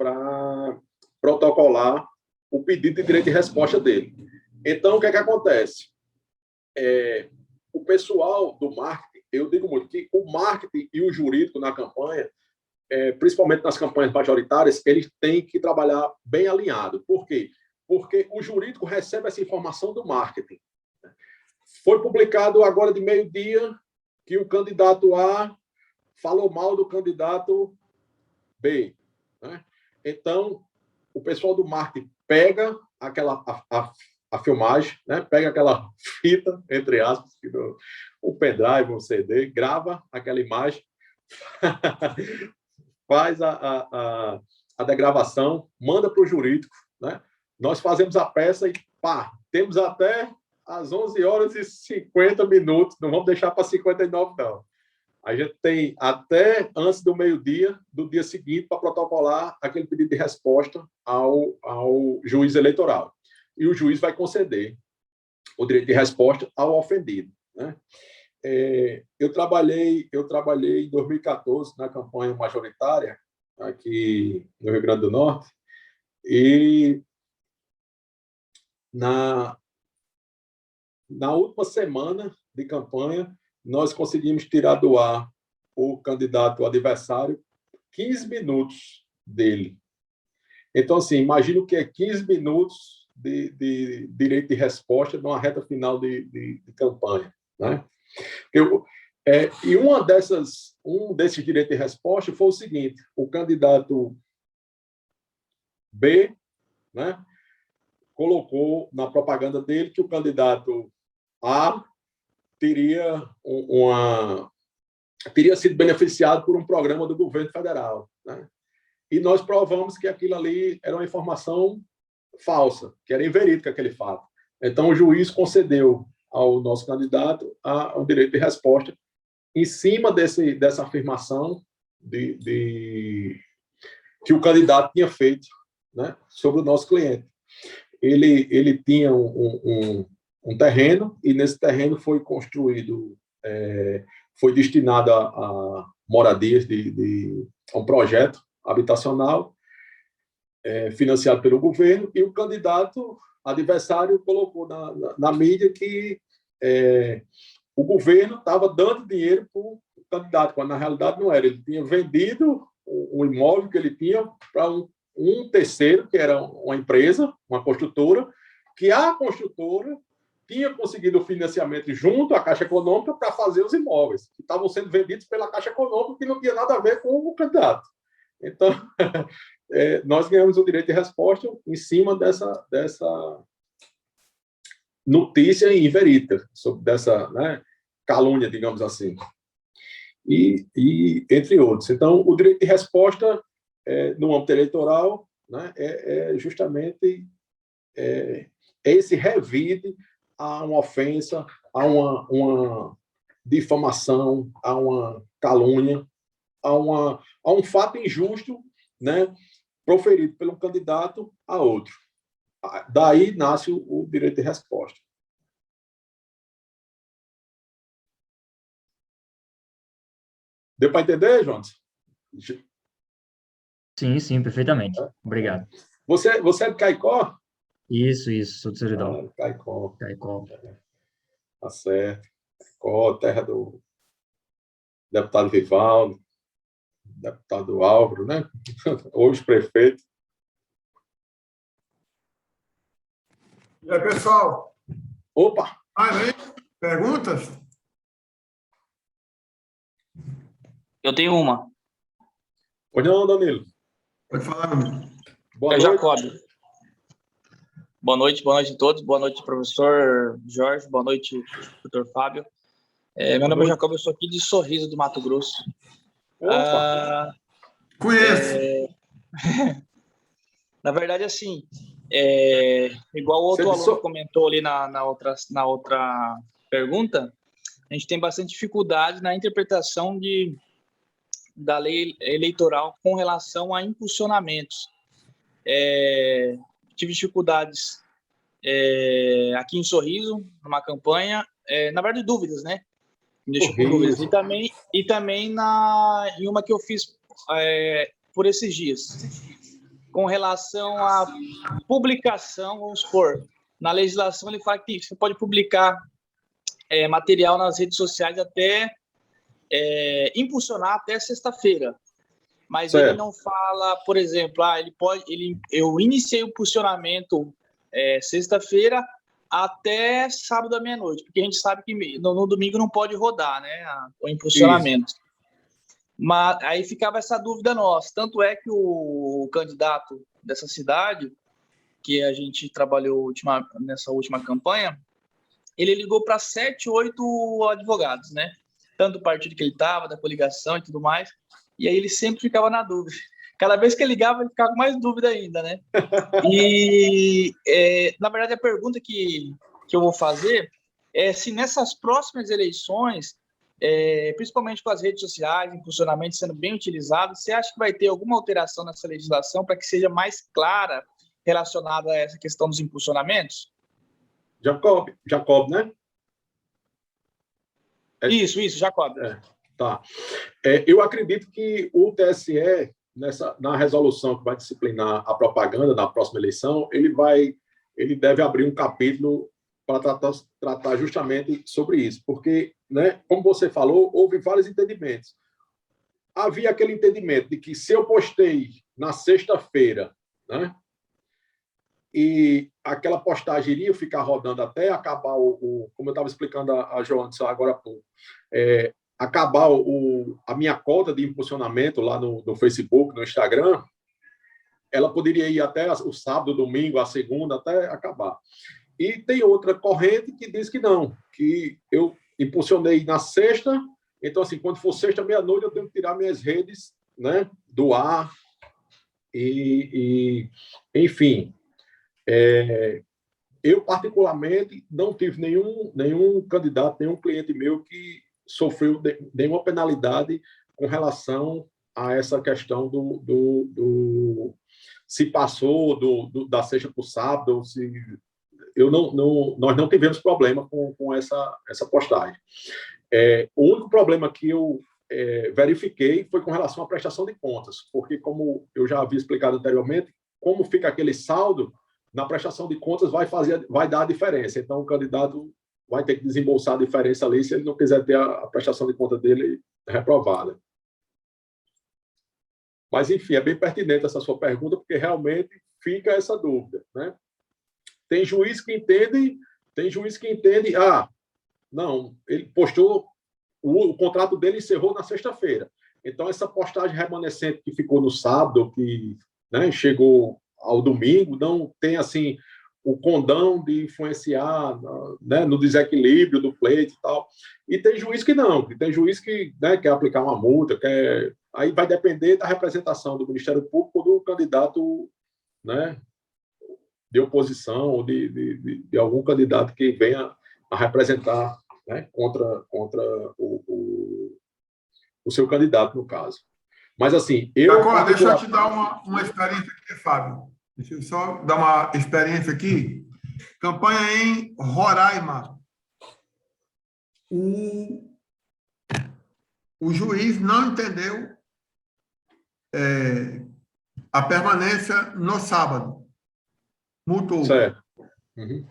[SPEAKER 2] protocolar o pedido de direito de resposta dele. Então, o que é que acontece? O pessoal do marketing, eu digo muito que o marketing e o jurídico na campanha, principalmente nas campanhas majoritárias, eles têm que trabalhar bem alinhado. Por quê? Porque o jurídico recebe essa informação do marketing. Foi publicado agora de meio-dia que o candidato A falou mal do candidato B, né? Então, o pessoal do marketing pega a filmagem, né? Pega aquela fita, entre aspas, o pendrive, o CD, grava aquela imagem, faz a degravação, manda para o jurídico, né? Nós fazemos a peça e, pá, temos até às 11h50, não vamos deixar para 59, não. A gente tem até antes do meio-dia do dia seguinte para protocolar aquele pedido de resposta ao juiz eleitoral. E o juiz vai conceder o direito de resposta ao ofendido, né? Eu trabalhei em 2014 na campanha majoritária aqui no Rio Grande do Norte e na última semana de campanha nós conseguimos tirar do ar o candidato adversário 15 minutos dele. Então, assim, imagina o que é 15 minutos de direito de resposta numa reta final de campanha, né? E um desses direitos de resposta foi o seguinte: o candidato B, né, colocou na propaganda dele que o candidato A teria sido beneficiado por um programa do governo federal, né? E nós provamos que aquilo ali era uma informação falsa, que era inverídica aquele fato. Então, o juiz concedeu ao nosso candidato um direito de resposta em cima dessa afirmação que o candidato tinha feito, né, sobre o nosso cliente. Ele tinha um terreno, e nesse terreno foi construído, foi destinado a moradias a um projeto habitacional financiado pelo governo, e o candidato adversário colocou na mídia que o governo estava dando dinheiro para o candidato, quando na realidade não era. Ele tinha vendido o imóvel que ele tinha para um terceiro, que era uma empresa, uma construtora, que a construtora tinha conseguido o financiamento junto à Caixa Econômica para fazer os imóveis, que estavam sendo vendidos pela Caixa Econômica, que não tinha nada a ver com o candidato. Então, nós ganhamos o direito de resposta em cima dessa notícia inverídica, sobre dessa, né, calúnia, digamos assim. E entre outros. Então, o direito de resposta no âmbito eleitoral, né, justamente esse revide a uma ofensa, a uma difamação, a uma calúnia, a um fato injusto, né, proferido por um candidato a outro. Daí nasce o direito de resposta. Deu para entender, Jones?
[SPEAKER 5] Sim, perfeitamente. Obrigado.
[SPEAKER 2] Você é de Caicó?
[SPEAKER 5] Isso, sou de Seridó.
[SPEAKER 2] Caicó. Tá certo. Caicó, terra do deputado Vivaldo, deputado Álvaro, né? Hoje prefeito.
[SPEAKER 7] E aí, pessoal?
[SPEAKER 2] Opa!
[SPEAKER 7] Perguntas?
[SPEAKER 8] Eu tenho uma.
[SPEAKER 2] Pois não, Danilo?
[SPEAKER 7] Pode falar, meu amigo.
[SPEAKER 2] Boa
[SPEAKER 8] É
[SPEAKER 2] noite.
[SPEAKER 8] Jacob. Boa noite a todos. Boa noite, professor Jorge. Boa noite, doutor Fábio. Meu nome é Jacob, eu sou aqui de Sorriso, do Mato Grosso.
[SPEAKER 7] Conheço.
[SPEAKER 8] Na verdade, assim, igual o outro aluno comentou ali na outra pergunta, a gente tem bastante dificuldade na interpretação da lei eleitoral com relação a impulsionamentos. Tive dificuldades aqui em Sorriso, numa campanha, na verdade, dúvidas, né? Me deixou com dúvidas. E também em uma que eu fiz por esses dias, com relação à publicação, vamos supor, na legislação ele fala que você pode publicar material nas redes sociais até impulsionar até sexta-feira. Mas certo. Ele não fala, por exemplo, eu iniciei o impulsionamento sexta-feira até sábado à meia-noite, porque a gente sabe que no domingo não pode rodar, né, o impulsionamento. Isso. Mas aí ficava essa dúvida nossa. Tanto é que o candidato dessa cidade, que a gente trabalhou nessa última campanha, ele ligou para 7, 8 advogados, né? Tanto do partido que ele estava, da coligação e tudo mais. E aí ele sempre ficava na dúvida. Cada vez que ele ligava, ele ficava com mais dúvida ainda, né? E, na verdade, a pergunta que eu vou fazer é se nessas próximas eleições, principalmente com as redes sociais, em funcionamento sendo bem utilizadas, você acha que vai ter alguma alteração nessa legislação para que seja mais clara relacionada a essa questão dos impulsionamentos?
[SPEAKER 2] Jacob, né?
[SPEAKER 8] Isso, Jacob.
[SPEAKER 2] Tá. Eu acredito que o TSE, na resolução que vai disciplinar a propaganda na próxima eleição, ele deve abrir um capítulo para tratar justamente sobre isso, porque, né, como você falou, houve vários entendimentos. Havia aquele entendimento de que se eu postei na sexta-feira, né, e aquela postagem iria ficar rodando até acabar como eu estava explicando a Joana agora há pouco, acabar a minha cota de impulsionamento lá no Facebook, no Instagram, ela poderia ir até o sábado, domingo, a segunda, até acabar. E tem outra corrente que diz que não, que eu impulsionei na sexta, então, assim, quando for sexta, meia-noite, eu tenho que tirar minhas redes, né, do ar, enfim. Eu, particularmente, não tive nenhum candidato, nenhum cliente meu que sofreu nenhuma penalidade com relação a essa questão se passou da sexta para o sábado, se... nós não tivemos problema com essa postagem. O único problema que eu verifiquei foi com relação à prestação de contas, porque, como eu já havia explicado anteriormente, como fica aquele saldo, na prestação de contas vai dar a diferença. Então, o candidato vai ter que desembolsar a diferença ali se ele não quiser ter a prestação de conta dele reprovada. Mas, enfim, é bem pertinente essa sua pergunta, porque realmente fica essa dúvida, né? Tem juiz que entende, não, ele postou, o contrato dele encerrou na sexta-feira. Então, essa postagem remanescente que ficou no sábado, que, né, chegou ao domingo, não tem, assim, o condão de influenciar, né, no desequilíbrio do pleito e tal. E tem juiz que não, tem juiz que, né, quer aplicar uma multa, aí vai depender da representação do Ministério Público ou do candidato, né, de oposição ou de algum candidato que venha a representar, né, contra o seu candidato, no caso. Mas, assim,
[SPEAKER 7] Deixa eu te dar uma experiência aqui, Fábio. Deixa eu só dar uma experiência aqui. Campanha em Roraima. O juiz não entendeu a permanência no sábado. Multou.
[SPEAKER 2] Certo. Uhum.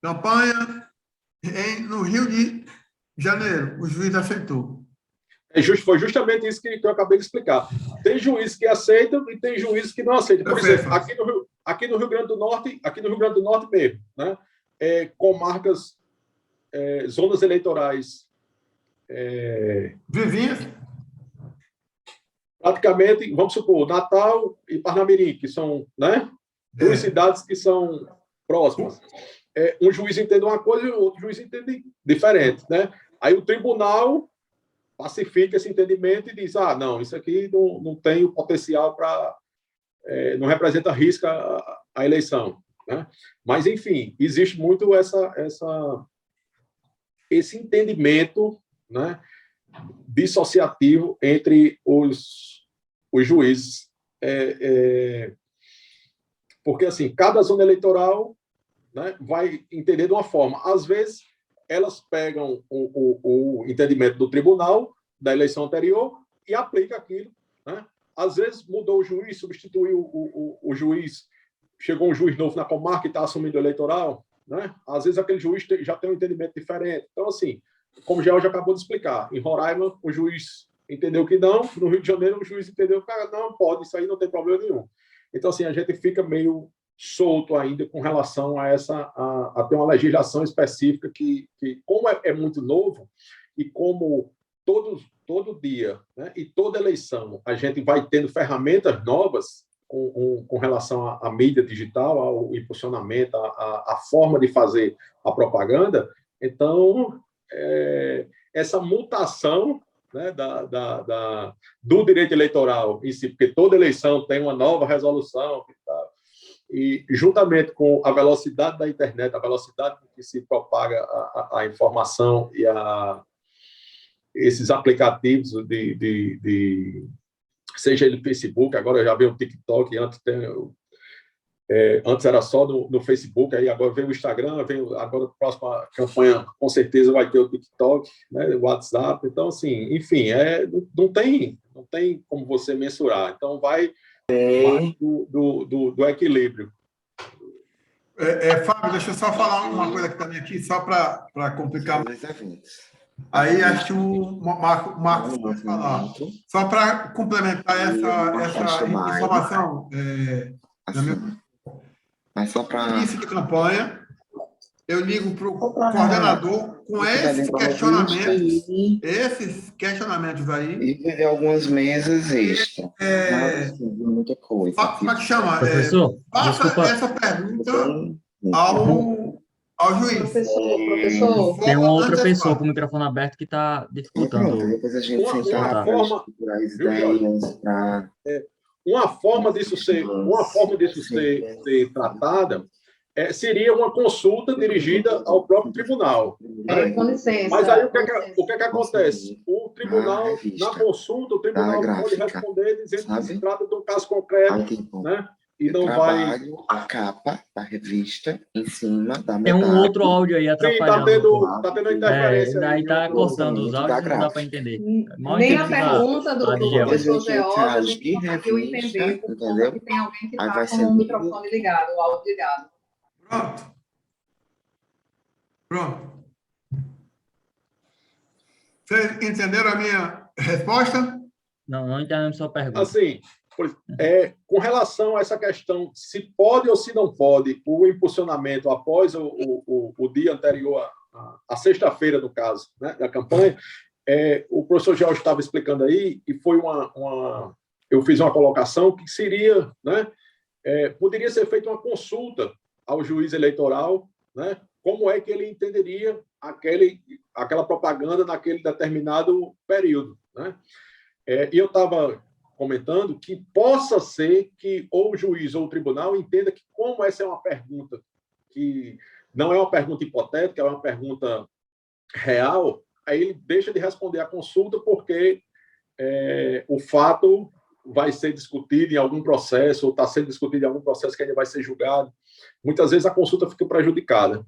[SPEAKER 7] Campanha no Rio de Janeiro. O juiz aceitou.
[SPEAKER 2] Foi justamente isso que eu acabei de explicar. Tem juízes que aceitam e tem juízes que não aceitam. Por exemplo, aqui no Rio Grande do Norte mesmo, né? Comarcas, zonas eleitorais
[SPEAKER 7] vizinhas,
[SPEAKER 2] praticamente, vamos supor, Natal e Parnamirim, que são, né, duas cidades que são próximas. Um juiz entende uma coisa e o outro juiz entende diferente, né? Aí o tribunal pacifica esse entendimento e diz, não, isso aqui não tem o potencial para... não representa risco a eleição, né? Mas, enfim, existe muito esse entendimento, né, dissociativo entre os juízes. Porque, assim, cada zona eleitoral, né, vai entender de uma forma. Às vezes, elas pegam o entendimento do tribunal da eleição anterior e aplicam aquilo, né? Às vezes mudou o juiz, substituiu o juiz, chegou um juiz novo na comarca e está assumindo o eleitoral, né? Às vezes aquele juiz já tem um entendimento diferente. Então, assim, como o George acabou de explicar, em Roraima o juiz entendeu que não, no Rio de Janeiro o juiz entendeu que não pode, isso aí não tem problema nenhum. Então, assim, a gente fica meio solto ainda com relação a ter uma legislação específica que como é muito novo e como todo dia, né, e toda eleição a gente vai tendo ferramentas novas com relação à mídia digital, ao impulsionamento, à forma de fazer a propaganda. Então, essa mutação, né, do direito eleitoral em si, porque toda eleição tem uma nova resolução e juntamente com a velocidade da internet, a velocidade com que se propaga a informação e esses aplicativos seja ele Facebook, agora já veio o TikTok, antes era só no Facebook, aí agora veio o Instagram, agora a próxima campanha com certeza vai ter o TikTok, né, o WhatsApp, então assim, enfim, não tem como você mensurar, então vai do equilíbrio.
[SPEAKER 7] Fábio, deixa eu só falar uma coisa também aqui, só para complicar. Aí acho que o Marcos pode falar. Só para complementar essa informação,
[SPEAKER 9] mas só para
[SPEAKER 7] início de campanha, eu ligo para o coordenador com esses questionamentos aí.
[SPEAKER 9] E viver algumas mesas extra. Muita coisa.
[SPEAKER 7] Como é que chama?
[SPEAKER 5] Professor,
[SPEAKER 7] Passa
[SPEAKER 5] desculpa.
[SPEAKER 7] essa pergunta ao juiz.
[SPEAKER 3] Professor.
[SPEAKER 5] Tem uma outra pessoa com o microfone aberto que está dificultando.
[SPEAKER 9] Depois a gente sentar para estruturar as ideias, para...
[SPEAKER 2] Uma forma disso ser tratada seria uma consulta dirigida ao próprio tribunal. Né?
[SPEAKER 3] Com licença.
[SPEAKER 2] Mas aí o que acontece? O tribunal, na consulta, o tribunal pode responder dizendo que se trata de um caso concreto, né? E não vai...
[SPEAKER 9] a capa da revista em cima da
[SPEAKER 5] Tem
[SPEAKER 9] metade.
[SPEAKER 5] um outro áudio aí atrapalhando.
[SPEAKER 2] Tá tendo interferência.
[SPEAKER 5] Daí tá cortando os áudios, não dá para entender.
[SPEAKER 3] Nem a pergunta do professor George, a gente
[SPEAKER 9] de
[SPEAKER 3] conseguiu
[SPEAKER 9] revista,
[SPEAKER 3] entender, porque
[SPEAKER 9] entendeu?
[SPEAKER 3] tem alguém que
[SPEAKER 9] Aí vai
[SPEAKER 3] está
[SPEAKER 9] ser
[SPEAKER 3] com o microfone ligado, o áudio ligado.
[SPEAKER 7] Pronto. Vocês entenderam a minha resposta?
[SPEAKER 5] Não entendemos sua pergunta.
[SPEAKER 2] Assim, com relação a essa questão, se pode ou se não pode o impulsionamento após o dia anterior, a sexta-feira, no caso, né, da campanha, o professor Jorge estava explicando aí, e foi eu fiz uma colocação que seria, né, poderia ser feita uma consulta ao juiz eleitoral, né, como é que ele entenderia aquela propaganda naquele determinado período, né? E eu estava comentando que possa ser que ou o juiz ou o tribunal entenda que, como essa é uma pergunta que não é uma pergunta hipotética, é uma pergunta real, aí ele deixa de responder à consulta porque o fato vai ser discutido em algum processo, ou está sendo discutido em algum processo que ainda vai ser julgado. Muitas vezes a consulta fica prejudicada.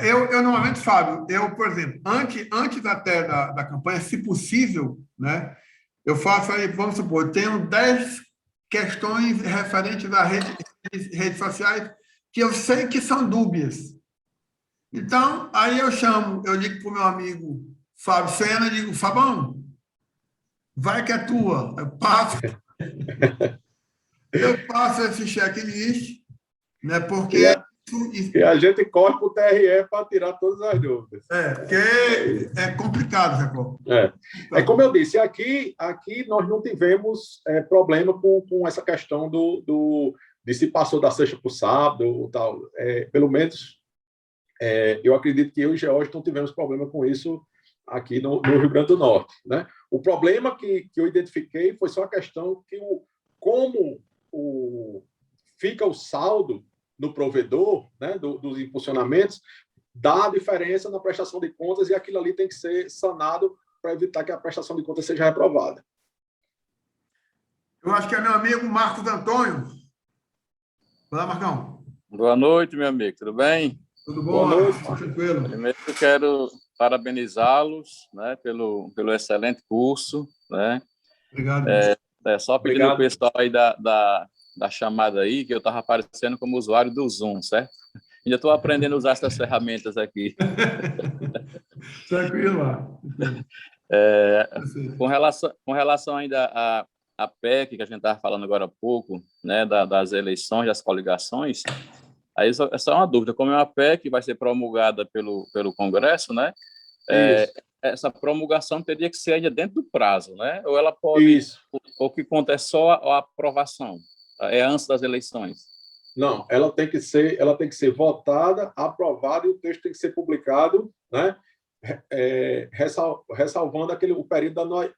[SPEAKER 7] Eu normalmente, Fábio, por exemplo, antes até da campanha, se possível, né, eu faço aí, vamos supor, eu tenho 10 questões referentes às redes sociais que eu sei que são dúbias. Então, aí eu ligo para o meu amigo Fábio Sena e digo, Fabão, vai que é tua. Eu passo esse checklist, né, porque...
[SPEAKER 2] E a gente corre para o TRE para tirar todas as dúvidas.
[SPEAKER 7] Porque é complicado, Jacob.
[SPEAKER 2] Como eu disse, aqui nós não tivemos problema com essa questão de se passou da sexta para o sábado, tal. Pelo menos, eu acredito que eu e George não tivemos problema com isso aqui no Rio Grande do Norte, né? O problema que eu identifiquei foi só a questão que como fica o saldo no provedor, né, dos impulsionamentos, dá diferença na prestação de contas e aquilo ali tem que ser sanado para evitar que a prestação de contas seja reprovada.
[SPEAKER 7] Eu acho que é meu amigo Marcos Antônio. Olá, Marcão.
[SPEAKER 10] Boa noite, meu amigo. Tudo bem?
[SPEAKER 7] Tudo bom? Boa noite. Tranquilo.
[SPEAKER 10] Primeiro, eu quero parabenizá-los, né, pelo excelente curso, né?
[SPEAKER 7] Obrigado.
[SPEAKER 10] Só pedindo ao pessoal aí da chamada aí, que eu estava aparecendo como usuário do Zoom, certo? Ainda estou aprendendo a usar essas ferramentas aqui.
[SPEAKER 7] Tranquilo.
[SPEAKER 10] Com relação ainda à PEC, que a gente estava falando agora há pouco, né, das eleições, das coligações, aí é só uma dúvida, como é uma PEC, vai ser promulgada pelo Congresso, né? Essa promulgação teria que ser ainda dentro do prazo, né? Ou ela pode... Ou que conta é só a aprovação? Antes das eleições?
[SPEAKER 2] Não, ela tem que ser votada, aprovada e o texto tem que ser publicado, né, ressalvando o período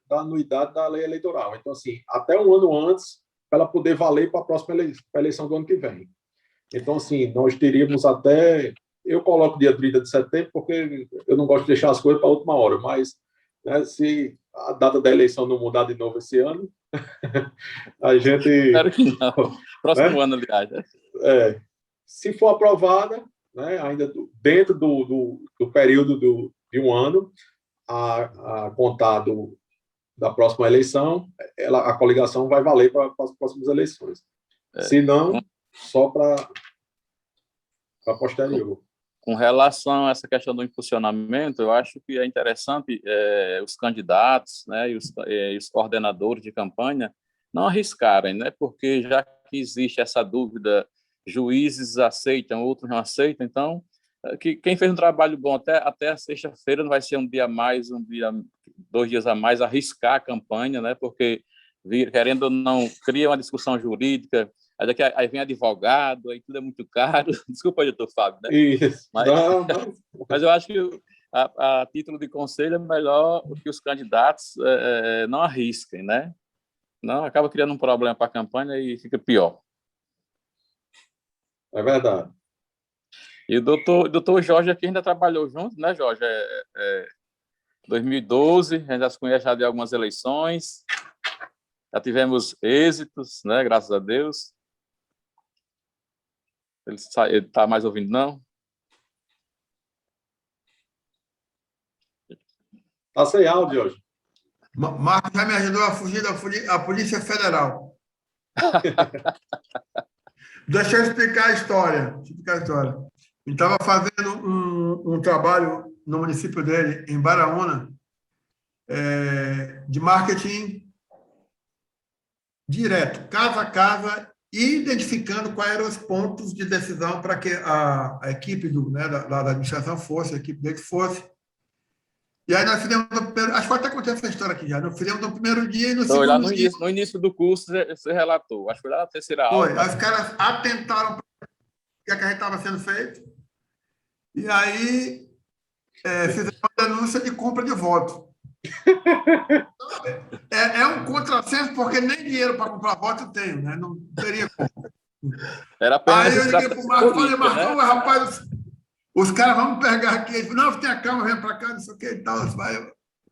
[SPEAKER 2] da anuidade da lei eleitoral. Então, assim, até um ano antes, para ela poder valer para a próxima eleição do ano que vem. Então, assim, nós teríamos até... Eu coloco dia 30 de setembro, porque eu não gosto de deixar as coisas para a última hora, mas, né, se a data da eleição não mudar de novo esse ano, a gente...
[SPEAKER 10] Espero que não. Próximo ano, aliás.
[SPEAKER 2] Se for aprovada, né, ainda dentro do período de um ano, a contar da próxima eleição, a coligação vai valer para as próximas eleições. Se não, só para posterior.
[SPEAKER 10] Com relação a essa questão do impulsionamento, eu acho que é interessante os candidatos, né, e os coordenadores de campanha não arriscarem, né, porque já que existe essa dúvida, juízes aceitam, outros não aceitam, então quem fez um trabalho bom até a sexta-feira não vai ser um dia a mais, 2 dias a mais, arriscar a campanha, né, porque, querendo ou não, cria uma discussão jurídica, aí vem advogado, aí tudo é muito caro. Desculpa, doutor Fábio, né?
[SPEAKER 2] Isso.
[SPEAKER 10] Mas eu acho que a título de conselho é melhor que os candidatos não arrisquem, né? Não, acaba criando um problema para a campanha e fica pior.
[SPEAKER 2] É verdade.
[SPEAKER 10] E o doutor Jorge aqui ainda trabalhou junto, né, Jorge? 2012, a gente já se conhece já de algumas eleições, já tivemos êxitos, né? Graças a Deus. Ele está mais ouvindo, não?
[SPEAKER 2] Está sem áudio hoje.
[SPEAKER 7] Marcos já me ajudou a fugir da Polícia Federal. Deixa eu explicar a história. Ele estava fazendo um trabalho no município dele, em Baraúna, de marketing direto, casa a casa, identificando quais eram os pontos de decisão para que a equipe da administração fosse, a equipe dele fosse. E aí nós fizemos, acho que até contei essa história aqui já, nós fizemos no primeiro dia e no segundo
[SPEAKER 10] lá
[SPEAKER 7] dia.
[SPEAKER 10] No início do curso você relatou, acho que foi lá na terceira aula.
[SPEAKER 7] Foi, aí os caras atentaram para o que a gente estava sendo feito, e aí fizeram uma denúncia de compra de voto. É um contrassenso, porque nem dinheiro para comprar voto eu tenho, né? Não teria como.
[SPEAKER 10] Era apenas
[SPEAKER 7] aí eu liguei para o Marcos e falei, Marcos,
[SPEAKER 10] né?
[SPEAKER 7] rapaz, os caras vão pegar aqui. Ele falou, não, tenha calma, vem para cá, não sei o que e tal.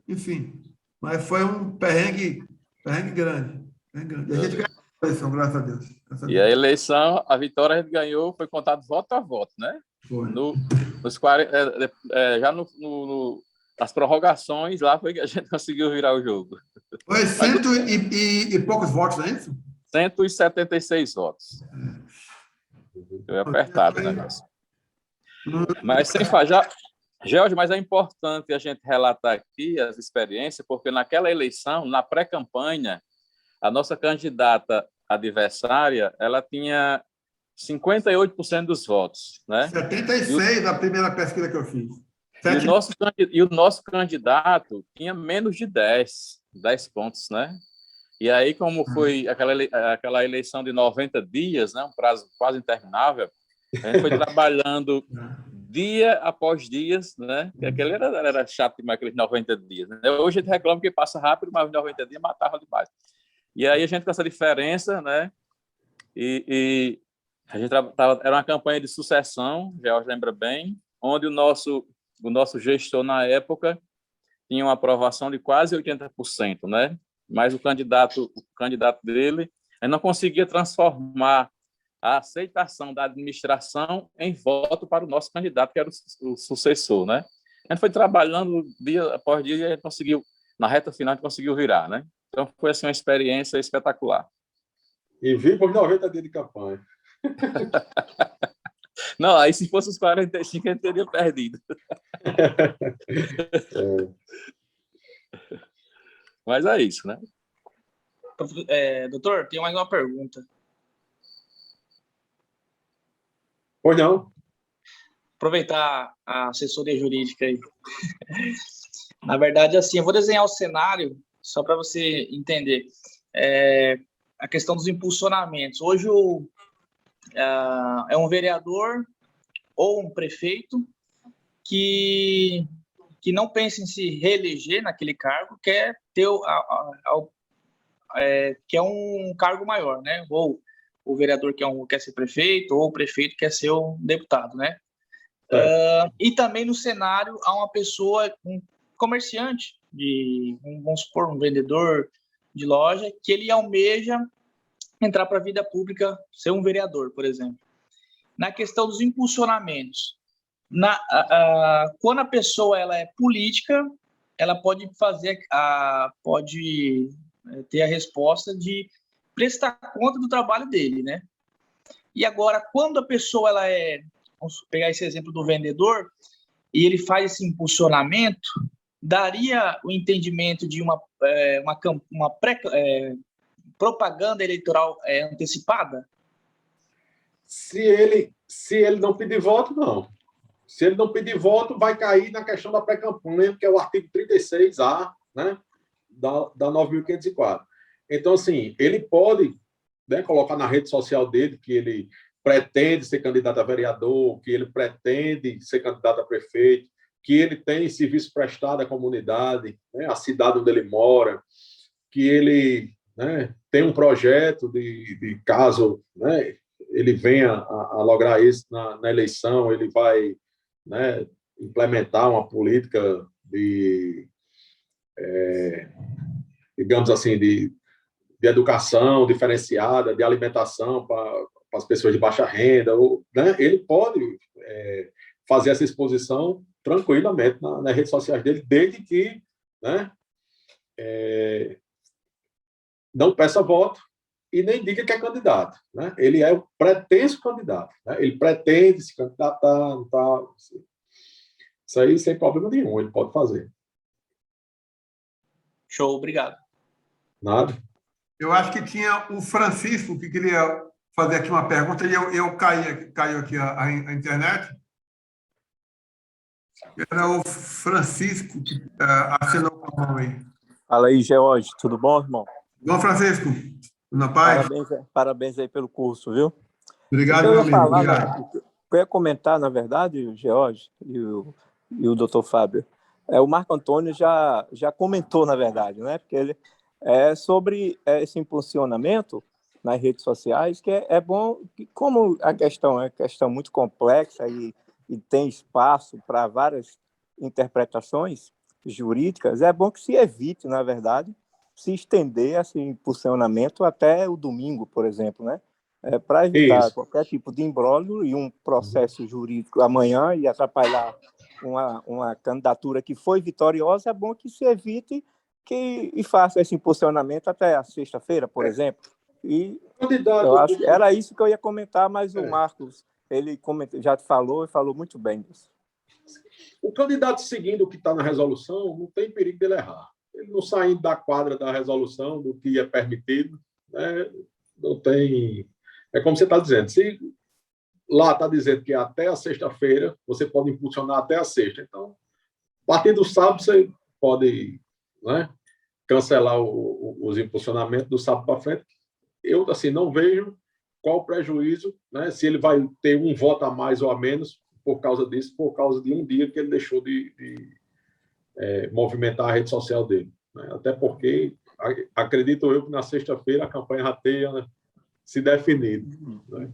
[SPEAKER 7] Enfim, mas foi um perrengue grande. A gente ganhou a eleição, graças a Deus.
[SPEAKER 10] E a eleição, a vitória a gente ganhou, foi contado voto a voto, né?
[SPEAKER 7] Foi.
[SPEAKER 10] As prorrogações, lá foi que a gente conseguiu virar o jogo.
[SPEAKER 7] Foi 100 e poucos votos, não é isso?
[SPEAKER 10] 176 votos. Foi apertado o negócio. Mas sem falhar, Jorge, mas é importante a gente relatar aqui as experiências, porque naquela eleição, na pré-campanha, a nossa candidata adversária, ela tinha 58% dos votos, né?
[SPEAKER 7] 76 na primeira pesquisa que eu fiz.
[SPEAKER 10] E o nosso candidato tinha menos de 10 pontos, né? E aí, como foi aquela eleição de 90 dias, né, um prazo quase interminável, a gente foi trabalhando dia após dias, né? Porque aquele era chato demais, aqueles 90 dias. Né? Hoje a gente reclama que passa rápido, mas 90 dias matava demais. E aí a gente com essa diferença, né? E a gente era uma campanha de sucessão, Jorge lembra bem, onde o nosso gestor, na época, tinha uma aprovação de quase 80%, né? Mas o candidato dele não conseguia transformar a aceitação da administração em voto para o nosso candidato, que era o sucessor, né? A gente foi trabalhando dia após dia e a gente conseguiu, na reta final, a gente conseguiu virar, né? Então, foi assim, uma experiência espetacular.
[SPEAKER 2] E vimos 90 dias de campanha.
[SPEAKER 10] Não, aí se fosse os 45, a gente teria perdido. Mas é isso, né?
[SPEAKER 8] Doutor, tem mais uma pergunta.
[SPEAKER 2] Pois não.
[SPEAKER 8] Aproveitar a assessoria jurídica aí. Na verdade, assim, eu vou desenhar o cenário só para você entender. A questão dos impulsionamentos. Hoje é um vereador ou um prefeito que que não pensa em se reeleger naquele cargo, quer ter que é um cargo maior, né? Ou o vereador quer ser prefeito, ou o prefeito quer ser um deputado, né? E também no cenário há uma pessoa, um comerciante, vamos supor, um vendedor de loja, que ele almeja entrar para a vida pública, ser um vereador, por exemplo. Na questão dos impulsionamentos, quando a pessoa ela é política, ela pode ter a resposta de prestar conta do trabalho dele, né? E agora, quando a pessoa vamos pegar esse exemplo do vendedor, e ele faz esse impulsionamento, daria o entendimento de uma propaganda eleitoral antecipada?
[SPEAKER 2] Se ele não pedir voto, não. Se ele não pedir voto, vai cair na questão da pré-campanha, que é o artigo 36A, né, da 9.504. Então, assim, ele pode, né, colocar na rede social dele que ele pretende ser candidato a vereador, que ele pretende ser candidato a prefeito, que ele tem serviço prestado à comunidade, né, à cidade onde ele mora, que ele, né, tem um projeto de caso, né, ele venha a lograr isso na eleição, ele vai, né, implementar uma política digamos assim, de educação diferenciada, de alimentação para as pessoas de baixa renda, né, ele pode fazer essa exposição tranquilamente nas redes sociais dele, desde que, né, não peça voto e nem diga que é candidato, né? Ele é o pretenso candidato, né? Ele pretende se candidatar, tal. Isso aí sem problema nenhum, ele pode fazer.
[SPEAKER 8] Show, obrigado.
[SPEAKER 2] Nada.
[SPEAKER 7] Eu acho que tinha o Francisco que queria fazer aqui uma pergunta e eu caiu aqui a internet. Era o Francisco que assinou com a mão aí.
[SPEAKER 11] Fala aí, George, tudo bom, irmão?
[SPEAKER 7] Bom, Francisco, na paz?
[SPEAKER 11] Parabéns aí pelo curso, viu?
[SPEAKER 7] Obrigado, meu amigo. Obrigado.
[SPEAKER 11] Eu ia comentar, na verdade, o George e o doutor Fábio, o Marco Antônio já comentou, na verdade, né? Porque ele sobre esse impulsionamento nas redes sociais, que é bom, que como a questão é questão muito complexa e tem espaço para várias interpretações jurídicas, é bom que se evite, na verdade, se estender esse impulsionamento até o domingo, por exemplo, né? Para evitar qualquer tipo de imbróglio e um processo jurídico amanhã e atrapalhar uma candidatura que foi vitoriosa, é bom que se evite e faça esse impulsionamento até a sexta-feira, por exemplo. E eu acho que era isso que eu ia comentar, mas o Marcos, ele já falou muito bem disso.
[SPEAKER 2] O candidato seguindo o que está na resolução, não tem perigo dele errar. Ele não saindo da quadra da resolução, do que é permitido, né, não tem... É como você está dizendo, se lá está dizendo que até a sexta-feira você pode impulsionar até a sexta. Então, a partir do sábado, você pode, né, cancelar os impulsionamentos do sábado para frente. Eu, assim, não vejo qual o prejuízo, né, se ele vai ter um voto a mais ou a menos por causa disso, por causa de um dia que ele deixou de movimentar a rede social dele, né? Até porque, acredito eu, que na sexta-feira a campanha já tenha, né, se definido. Né?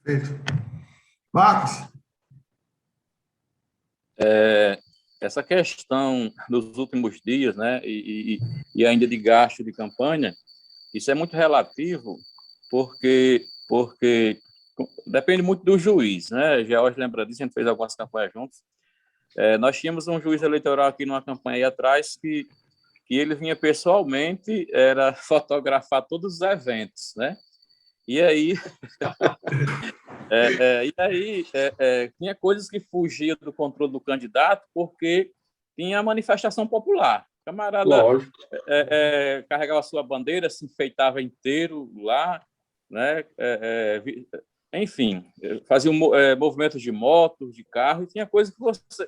[SPEAKER 7] Perfeito. Marcos?
[SPEAKER 10] Essa questão dos últimos dias, né, e ainda de gasto de campanha, isso é muito relativo, porque depende muito do juiz, né? George lembra disso, a gente fez algumas campanhas juntos. Nós tínhamos um juiz eleitoral aqui numa campanha aí atrás que ele vinha pessoalmente, era fotografar todos os eventos, né? E aí, tinha coisas que fugiam do controle do candidato porque tinha a manifestação popular. O camarada carregava a sua bandeira, se enfeitava inteiro lá, né? Enfim, fazia movimentos de moto, de carro, e tinha coisa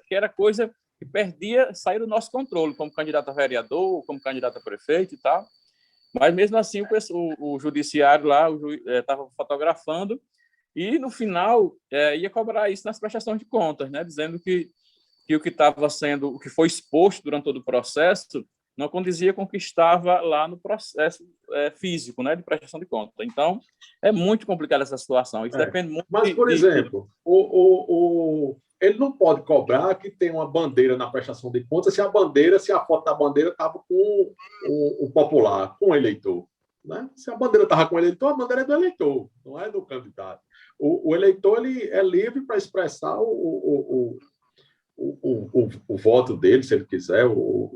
[SPEAKER 10] que era coisa que perdia, sair do nosso controle, como candidato a vereador, como candidato a prefeito e tal. Mas, mesmo assim, o judiciário lá estava fotografando e, no final, ia cobrar isso nas prestações de contas, né? Dizendo que que o que foi exposto durante todo o processo não condizia com o que estava lá no processo físico, né, de prestação de conta. Então, é muito complicada essa situação. Isso depende muito.
[SPEAKER 2] Mas, por exemplo, ele não pode cobrar que tem uma bandeira na prestação de contas se a foto da bandeira estava com o popular, com o eleitor. Né? Se a bandeira estava com o eleitor, a bandeira é do eleitor, não é do candidato. O eleitor ele é livre para expressar o voto dele, se ele quiser,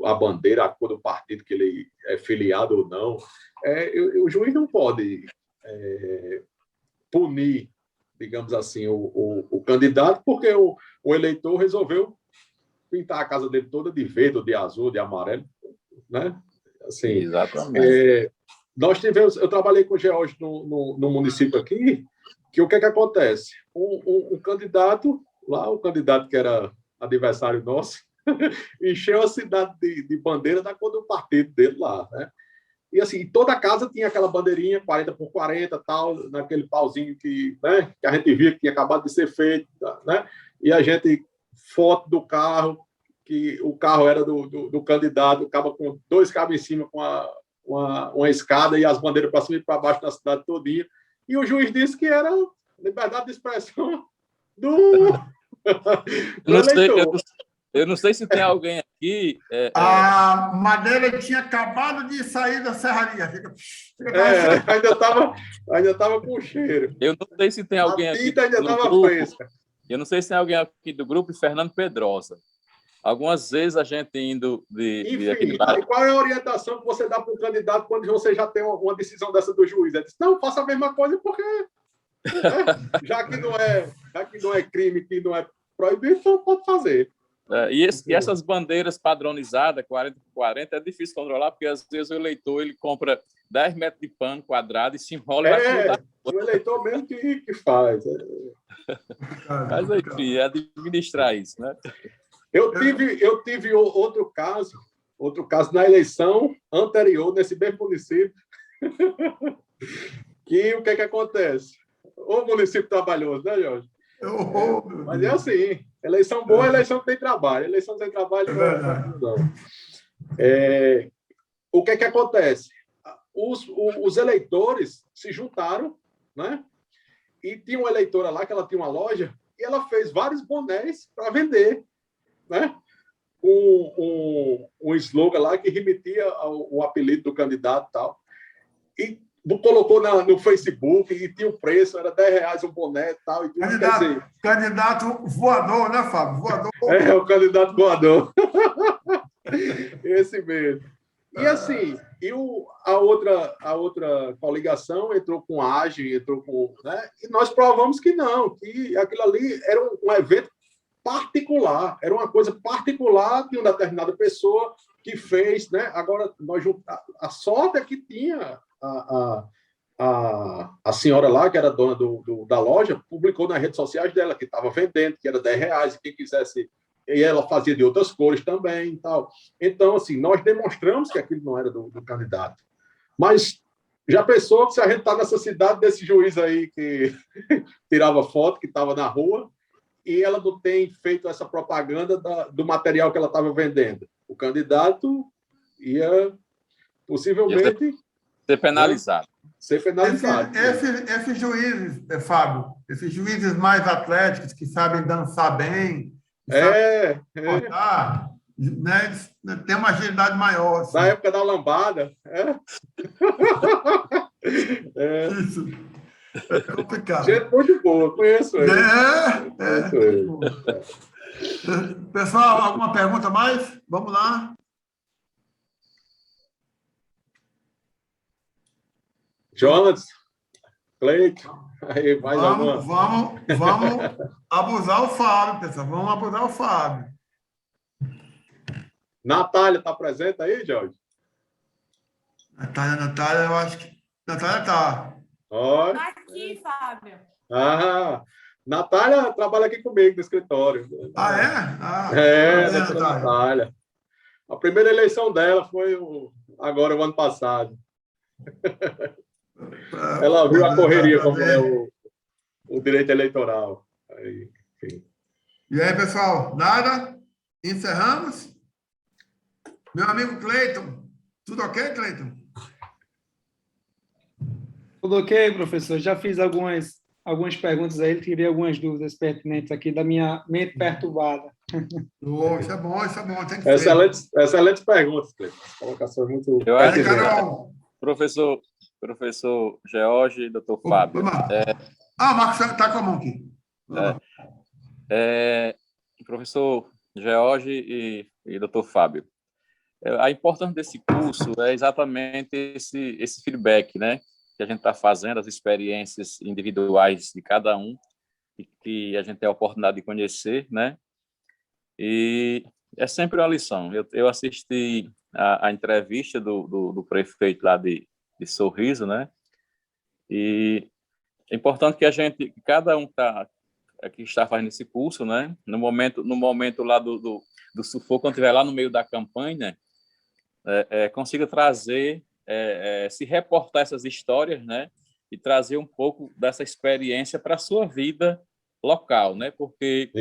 [SPEAKER 2] a bandeira, a cor do partido que ele é filiado ou não. O juiz não pode punir, digamos assim, o candidato, porque o eleitor resolveu pintar a casa dele toda de verde, de azul, de amarelo, né? Assim,
[SPEAKER 10] exatamente.
[SPEAKER 2] Eu trabalhei com o George no município aqui, que o que acontece? Um candidato, lá, o candidato que era adversário nosso, encheu a cidade de bandeira da cor do partido dele lá, né? E assim, toda a casa tinha aquela bandeirinha 40x40, tal, naquele pauzinho né, que a gente via que tinha acabado de ser feito, né? E a gente, foto do carro, que o carro era do candidato, acaba com 2 cabos em cima com uma escada e as bandeiras para cima e para baixo na cidade todinha. E o juiz disse que era liberdade de expressão do eleitor.
[SPEAKER 10] Eu não sei se tem alguém aqui...
[SPEAKER 7] A madeira tinha acabado de sair da serraria.
[SPEAKER 2] Ainda estava com cheiro.
[SPEAKER 10] Eu não sei se tem alguém aqui
[SPEAKER 2] tinta ainda estava fresca.
[SPEAKER 10] Eu não sei se tem alguém aqui do grupo, Fernando Pedrosa. Algumas vezes a gente indo
[SPEAKER 2] Enfim, e qual é a orientação que você dá para um candidato quando você já tem uma decisão dessa do juiz? Ele diz, não, faça a mesma coisa porque já que não é crime, que não é proibido, então pode fazer.
[SPEAKER 10] E essas bandeiras padronizadas, 40x40, é difícil controlar, porque às vezes o eleitor ele compra 10 metros de pano quadrado e se enrola e vai mudar.
[SPEAKER 2] O eleitor mesmo que faz.
[SPEAKER 10] Mas, enfim, é administrar isso, né?
[SPEAKER 2] Eu tive outro caso na eleição anterior, nesse mesmo município, que o que acontece? O município trabalhoso, né, Jorge? Mas é assim, eleição boa é eleição que tem trabalho. Eleição sem trabalho não. O que acontece? Os eleitores se juntaram, né? E tinha uma eleitora lá, que ela tinha uma loja, e ela fez vários bonés para vender, né? Um slogan lá que remetia ao apelido do candidato e tal. E colocou no Facebook e tinha o preço, era R$10 um boné e tal. E tudo,
[SPEAKER 7] candidato voador, né, Fábio? Voador.
[SPEAKER 2] O candidato voador. Esse mesmo. E assim, a outra coligação entrou com a AGE, né? E nós provamos que não, que aquilo ali era um evento particular, era uma coisa particular de uma determinada pessoa que fez, né? Agora, a sorte é que tinha a senhora lá, que era dona da loja, publicou nas redes sociais dela que estava vendendo, que era R$10, e quem quisesse... E ela fazia de outras cores também e tal. Então, assim, nós demonstramos que aquilo não era do candidato. Mas já pensou que se a gente está nessa cidade desse juiz aí que tirava foto, que estava na rua, e ela não tem feito essa propaganda do material que ela estava vendendo? O candidato ia possivelmente...
[SPEAKER 10] ser penalizado.
[SPEAKER 2] Ser penalizado.
[SPEAKER 7] Esses juízes, Fábio, esses juízes mais atléticos, que sabem dançar bem, cortar, né, tem uma agilidade maior. Assim.
[SPEAKER 2] Na época da lambada.
[SPEAKER 7] Isso. É complicado.
[SPEAKER 2] Gente muito boa, conheço ele.
[SPEAKER 7] Pessoal, alguma pergunta mais? Vamos lá.
[SPEAKER 2] Jonas, Cleiton, aí mais alguma?
[SPEAKER 7] Vamos abusar o Fábio, pessoal. Vamos abusar o Fábio.
[SPEAKER 2] Natália está presente aí, Jorge?
[SPEAKER 7] Natália, eu acho que... Natália está.
[SPEAKER 3] Está aqui, Fábio.
[SPEAKER 2] Natália trabalha aqui comigo no escritório. Natália. A primeira eleição dela foi agora, o ano passado. Ela viu a correria como é o direito eleitoral. Aí, enfim.
[SPEAKER 7] E aí, pessoal? Nada? Encerramos? Meu amigo Cleiton, tudo ok, Cleiton?
[SPEAKER 4] Tudo ok, professor. Já fiz algumas perguntas aí, tirei algumas dúvidas pertinentes aqui da minha mente perturbada.
[SPEAKER 7] Oh, isso é bom. Tem que
[SPEAKER 2] Excelentes perguntas, Cleiton. Colocações muito...
[SPEAKER 10] Eu acho que,
[SPEAKER 7] Carol.
[SPEAKER 10] professor George e doutor Fábio.
[SPEAKER 7] O Marcos está com a mão aqui.
[SPEAKER 10] Professor George e doutor Fábio. A importância desse curso é exatamente esse feedback, né, que a gente está fazendo, as experiências individuais de cada um, e que a gente tem a oportunidade de conhecer, né, e é sempre uma lição. Eu assisti a entrevista do prefeito lá de Sorriso, né, e é importante que cada um que está fazendo esse curso, né, no momento lá do sufoco, quando estiver lá no meio da campanha, consiga trazer, se reportar essas histórias, né, e trazer um pouco dessa experiência para a sua vida local, né, porque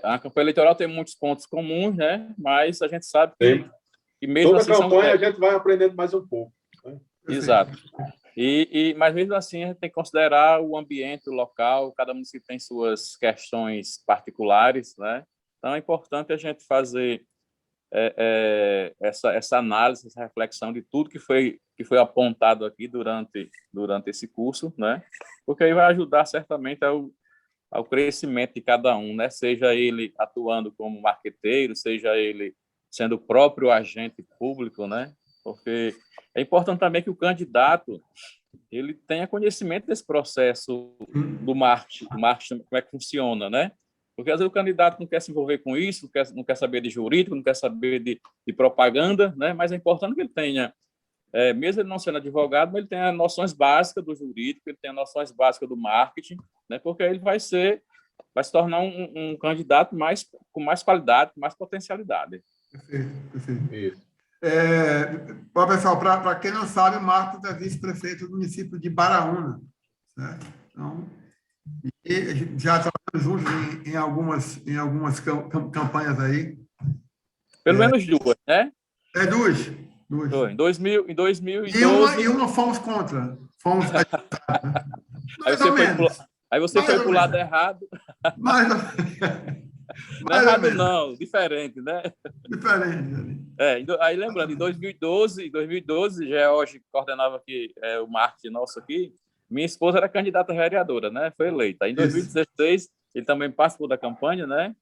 [SPEAKER 10] a campanha eleitoral tem muitos pontos comuns, né, mas a gente sabe que mesmo
[SPEAKER 2] toda
[SPEAKER 10] assim
[SPEAKER 2] campanha a gente vai aprendendo mais um pouco, né?
[SPEAKER 10] Exato. Mas mesmo assim a gente tem que considerar o ambiente, o local, cada município tem suas questões particulares, né? Então é importante a gente fazer essa análise, essa reflexão de tudo que foi apontado aqui durante esse curso, né? Porque aí vai ajudar certamente ao crescimento de cada um, né? Seja ele atuando como marqueteiro, seja ele sendo o próprio agente público, né? Porque é importante também que o candidato ele tenha conhecimento desse processo do marketing, como é que funciona, né? Porque às vezes o candidato não quer se envolver com isso, não quer saber de jurídico, não quer saber de propaganda, né? Mas é importante que ele tenha, mesmo ele não sendo advogado, mas ele tenha noções básicas do jurídico, ele tenha noções básicas do marketing, né? Porque aí ele vai se tornar um candidato com mais qualidade, com mais potencialidade.
[SPEAKER 7] Perfeito. Isso. Pessoal, para quem não sabe, o Marcos é vice-prefeito do município de Baraúna, certo? Então, já trabalhamos juntos em algumas campanhas aí.
[SPEAKER 10] Pelo menos duas, né?
[SPEAKER 7] Duas.
[SPEAKER 10] Em 2012.
[SPEAKER 7] E uma fomos contra. Fomos.
[SPEAKER 10] Aí você foi para o lado errado. Não é errado, não, diferente, né?
[SPEAKER 7] Diferente.
[SPEAKER 10] Aí lembrando, em 2012, George coordenava aqui o marketing nosso aqui. Minha esposa era candidata a vereadora, né? Foi eleita. Em 2016, ele também participou da campanha, né?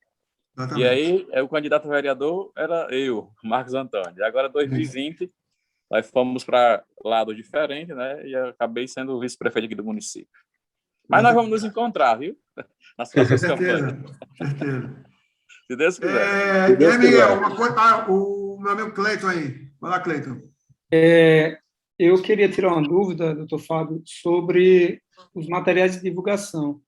[SPEAKER 10] Exatamente. E aí, o candidato a vereador era eu, Marcos Antônio. E agora, 2020, nós fomos para lado diferente, né? E acabei sendo o vice-prefeito aqui do município. Mas nós vamos nos encontrar, viu? Nas próximas campanhas.
[SPEAKER 7] Certeza.
[SPEAKER 10] Se Deus quiser.
[SPEAKER 7] E aí, Miguel, uma coisa, o meu amigo Cleiton aí. Vai lá, Cleiton.
[SPEAKER 4] Eu queria tirar uma dúvida, doutor Fábio, sobre os materiais de divulgação.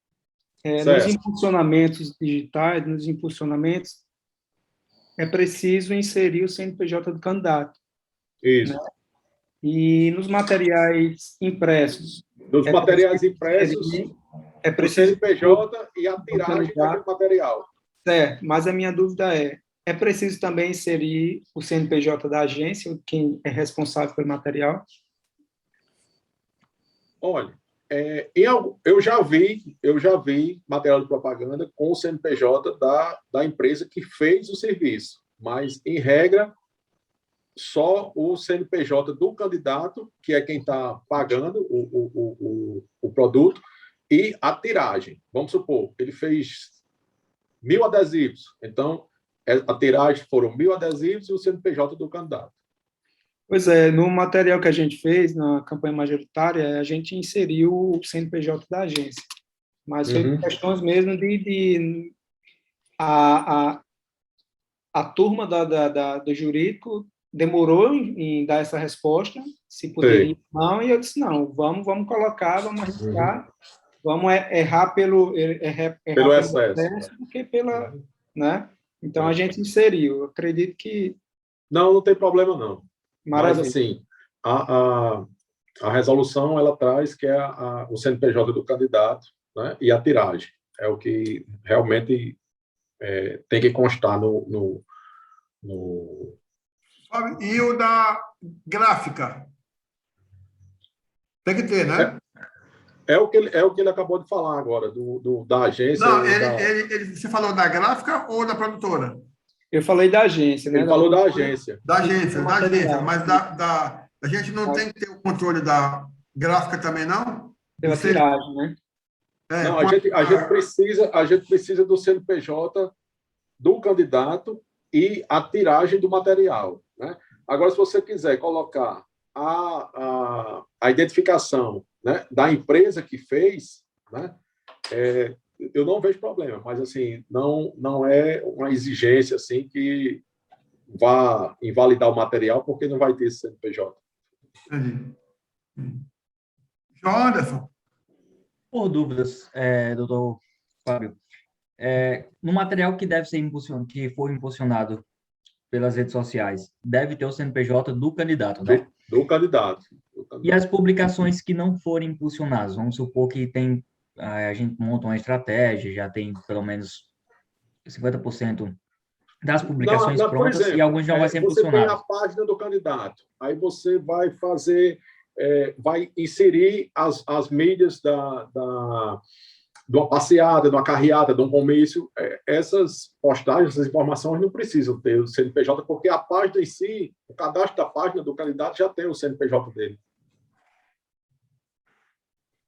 [SPEAKER 4] Nos impulsionamentos digitais, nos impulsionamentos, é preciso inserir o CNPJ do candidato.
[SPEAKER 2] Isso.
[SPEAKER 4] Né? E nos materiais impressos?
[SPEAKER 2] Nos materiais impressos, o CNPJ e a tiragem daquele material.
[SPEAKER 4] Certo, mas a minha dúvida é preciso também inserir o CNPJ da agência, quem é responsável pelo material?
[SPEAKER 2] Olha, eu já vi material de propaganda com o CNPJ da empresa que fez o serviço, mas, em regra, só o CNPJ do candidato, que é quem está pagando o produto, e a tiragem. Vamos supor, ele fez 1.000 adesivos, então a tiragem foram 1.000 adesivos e o CNPJ do candidato.
[SPEAKER 4] Pois é, no material que a gente fez, na campanha majoritária, a gente inseriu o CNPJ da agência, mas foi questões mesmo de a turma do jurídico demorou em dar essa resposta, se poderia ou não, e eu disse, não, vamos colocar, vamos arriscar, vamos errar pelo excesso do que pela... Né? Então, a gente inseriu. Eu acredito que...
[SPEAKER 2] Não tem problema, não.
[SPEAKER 4] Maravilha.
[SPEAKER 2] Mas, assim, a resolução, ela traz que é o CNPJ do candidato, né, e a tiragem. É o que realmente tem que constar no...
[SPEAKER 7] E o da gráfica? Tem que ter, né?
[SPEAKER 2] É o que ele acabou de falar agora, da agência.
[SPEAKER 7] Não, você falou da gráfica ou da produtora?
[SPEAKER 4] Eu falei da agência, né?
[SPEAKER 2] Ele falou da agência.
[SPEAKER 7] Da agência, mas a gente não tem que ter o controle da gráfica também, não?
[SPEAKER 4] Pela tiragem, né?
[SPEAKER 2] Não, a gente precisa do CNPJ do candidato e a tiragem do material, né? Agora, se você quiser colocar a identificação, né, da empresa que fez, né, eu não vejo problema, mas assim, não é uma exigência assim que vá invalidar o material, porque não vai ter esse CNPJ.
[SPEAKER 7] Entendi. João Anderson.
[SPEAKER 5] Por dúvidas, doutor Fábio, no material que deve ser impulsionado, que for impulsionado pelas redes sociais, deve ter o CNPJ do candidato, né?
[SPEAKER 2] Do candidato.
[SPEAKER 5] E as publicações que não forem impulsionadas, vamos supor que a gente monta uma estratégia, já tem pelo menos 50% das publicações prontas, exemplo, e alguns já vão ser impulsionados.
[SPEAKER 2] Você tem a página do candidato, aí você vai fazer, vai inserir as mídias de uma passeada, de uma carreata, de um comício. Essas postagens, essas informações não precisam ter o CNPJ, porque a página em si, o cadastro da página do candidato já tem o CNPJ dele.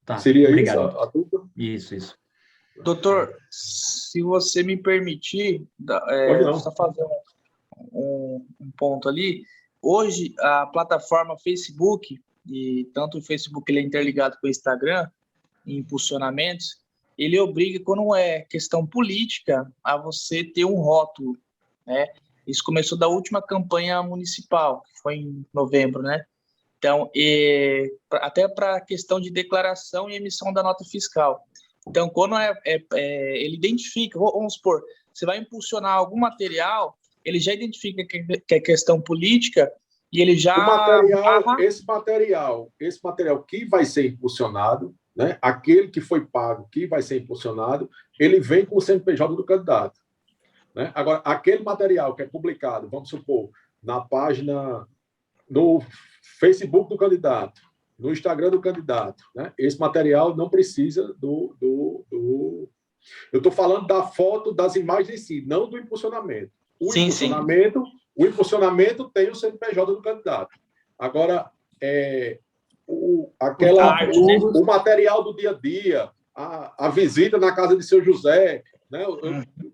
[SPEAKER 5] Tá,
[SPEAKER 2] seria
[SPEAKER 5] obrigado.
[SPEAKER 2] Isso a dúvida?
[SPEAKER 5] Isso.
[SPEAKER 8] Doutor, se você me permitir, só fazer um ponto ali. Hoje, a plataforma Facebook, e tanto o Facebook ele é interligado com o Instagram, em impulsionamentos, ele obriga, quando é questão política, a você ter um rótulo, né? Isso começou da última campanha municipal, que foi em novembro, né? Então, até para a questão de declaração e emissão da nota fiscal. Então, quando ele identifica, vamos supor, você vai impulsionar algum material, ele já identifica que é questão política e ele já...
[SPEAKER 2] Esse material que vai ser impulsionado, né, aquele que foi pago, que vai ser impulsionado, ele vem com o CNPJ do candidato, né? Agora, aquele material que é publicado, vamos supor, na página, no Facebook do candidato, no Instagram do candidato, né? Esse material não precisa Eu estou falando da foto, das imagens em si, não do impulsionamento. O impulsionamento tem o CNPJ do candidato. Agora, o material do dia a dia, a visita na casa de seu José, né? Eu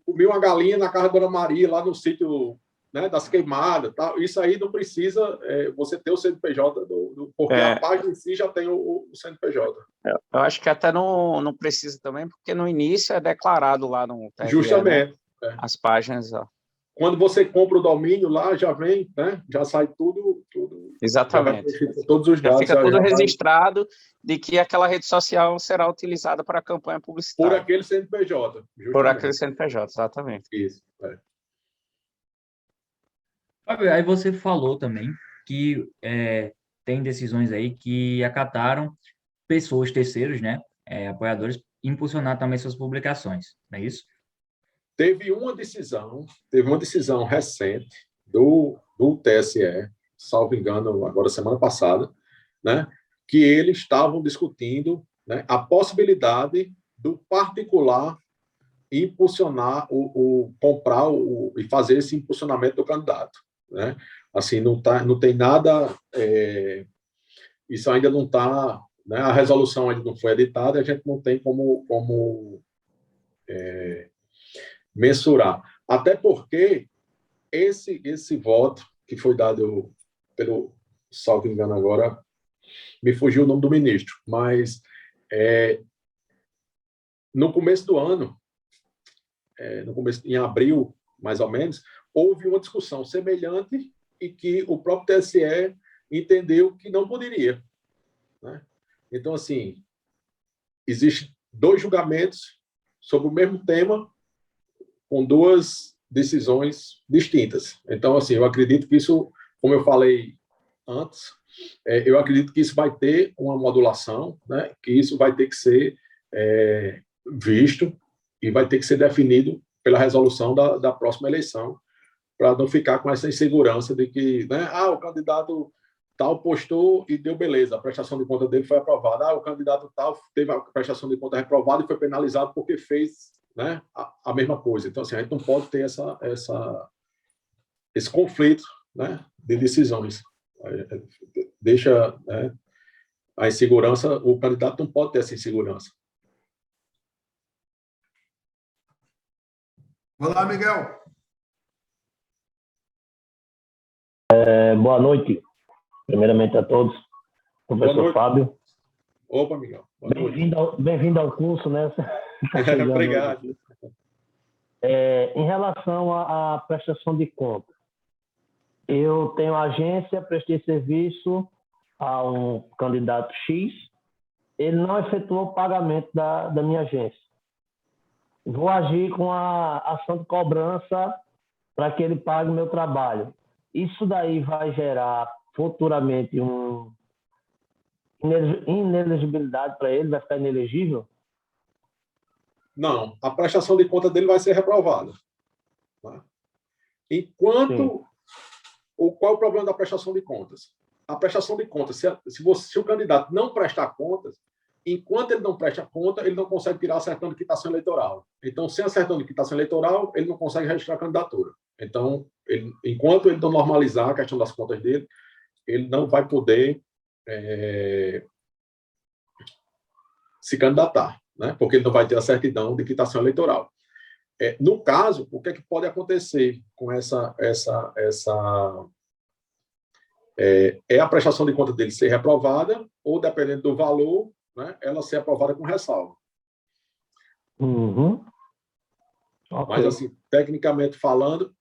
[SPEAKER 2] comi uma galinha na casa da Dona Maria, lá no sítio, né, das queimadas, tal. Isso aí não precisa você ter o CNPJ, porque a página em si já tem o CNPJ.
[SPEAKER 12] Eu acho que até não precisa também, porque no início é declarado lá no TRE,
[SPEAKER 2] justamente.
[SPEAKER 12] Né? As páginas... Ó.
[SPEAKER 2] Quando você compra o domínio lá, já vem, né? Já sai tudo.
[SPEAKER 12] Exatamente.
[SPEAKER 2] Todos os dados.
[SPEAKER 12] Já fica tudo registrado de que aquela rede social será utilizada para a campanha publicitária.
[SPEAKER 2] Por aquele CNPJ. Justamente.
[SPEAKER 12] Por aquele CNPJ, exatamente.
[SPEAKER 2] Isso.
[SPEAKER 5] Aí você falou também que tem decisões aí que acataram pessoas, terceiros, né? Apoiadores, impulsionar também suas publicações, não é isso?
[SPEAKER 2] Teve uma decisão recente do TSE, salvo engano, agora semana passada, né, que eles estavam discutindo, né, a possibilidade do particular impulsionar, comprar e fazer esse impulsionamento do candidato, né? Assim, não tem nada, isso ainda não está, né, a resolução ainda não foi editada, a gente não tem como mensurar. Até porque esse voto que foi dado pelo, salvo engano agora, me fugiu o nome do ministro, mas no começo do ano, em abril, mais ou menos, houve uma discussão semelhante e que o próprio TSE entendeu que não poderia, né? Então, assim, existem 2 julgamentos sobre o mesmo tema, com 2 decisões distintas. Então, assim, eu acredito que isso, como eu falei antes, eu acredito que isso vai ter uma modulação, né? Que isso vai ter que ser visto e vai ter que ser definido pela resolução da próxima eleição, para não ficar com essa insegurança de que, né, o candidato tal postou e deu beleza, a prestação de conta dele foi aprovada. O candidato tal teve a prestação de conta reprovada e foi penalizado porque fez, né, a mesma coisa. Então, assim, a gente não pode ter esse conflito, né, de decisões. Deixa, né, a insegurança, o candidato não pode ter essa insegurança.
[SPEAKER 7] Olá, Miguel.
[SPEAKER 13] Boa noite, primeiramente a todos. Professor Fábio.
[SPEAKER 2] Opa, Miguel.
[SPEAKER 13] Bem-vindo ao curso, né?
[SPEAKER 2] Obrigado.
[SPEAKER 13] Em relação à prestação de conta, eu tenho agência, prestei serviço a um candidato X, ele não efetuou o pagamento da minha agência. Vou agir com a ação de cobrança para que ele pague o meu trabalho. Isso daí vai gerar futuramente inelegibilidade para ele, vai ficar inelegível?
[SPEAKER 2] Não, a prestação de conta dele vai ser reprovada. Tá? Enquanto... Qual é o problema da prestação de contas? A prestação de contas, se o candidato não prestar contas, enquanto ele não presta conta, ele não consegue tirar a certidão de quitação eleitoral. Então, sem a certidão de quitação eleitoral, ele não consegue registrar a candidatura. Então, enquanto ele não normalizar a questão das contas dele, ele não vai poder se candidatar, né? Porque ele não vai ter a certidão de quitação eleitoral. No caso, o que é que pode acontecer com a prestação de conta dele ser reprovada ou, dependendo do valor, né, ela ser aprovada com ressalva.
[SPEAKER 13] Okay.
[SPEAKER 2] Mas, assim, tecnicamente falando,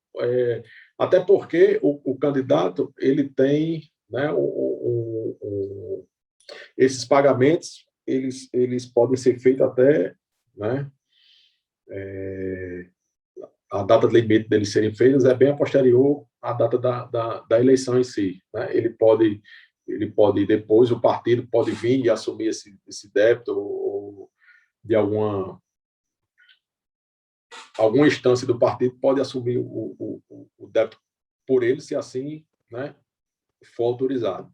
[SPEAKER 2] até porque o candidato ele tem, né, esses pagamentos, eles podem ser feitos até, né, a data de limite deles serem feitos é bem a posterior à data da eleição em si, né? Ele pode depois, o partido pode vir e assumir esse débito ou de alguma instância do partido pode assumir o débito por ele, se assim, né, for autorizado.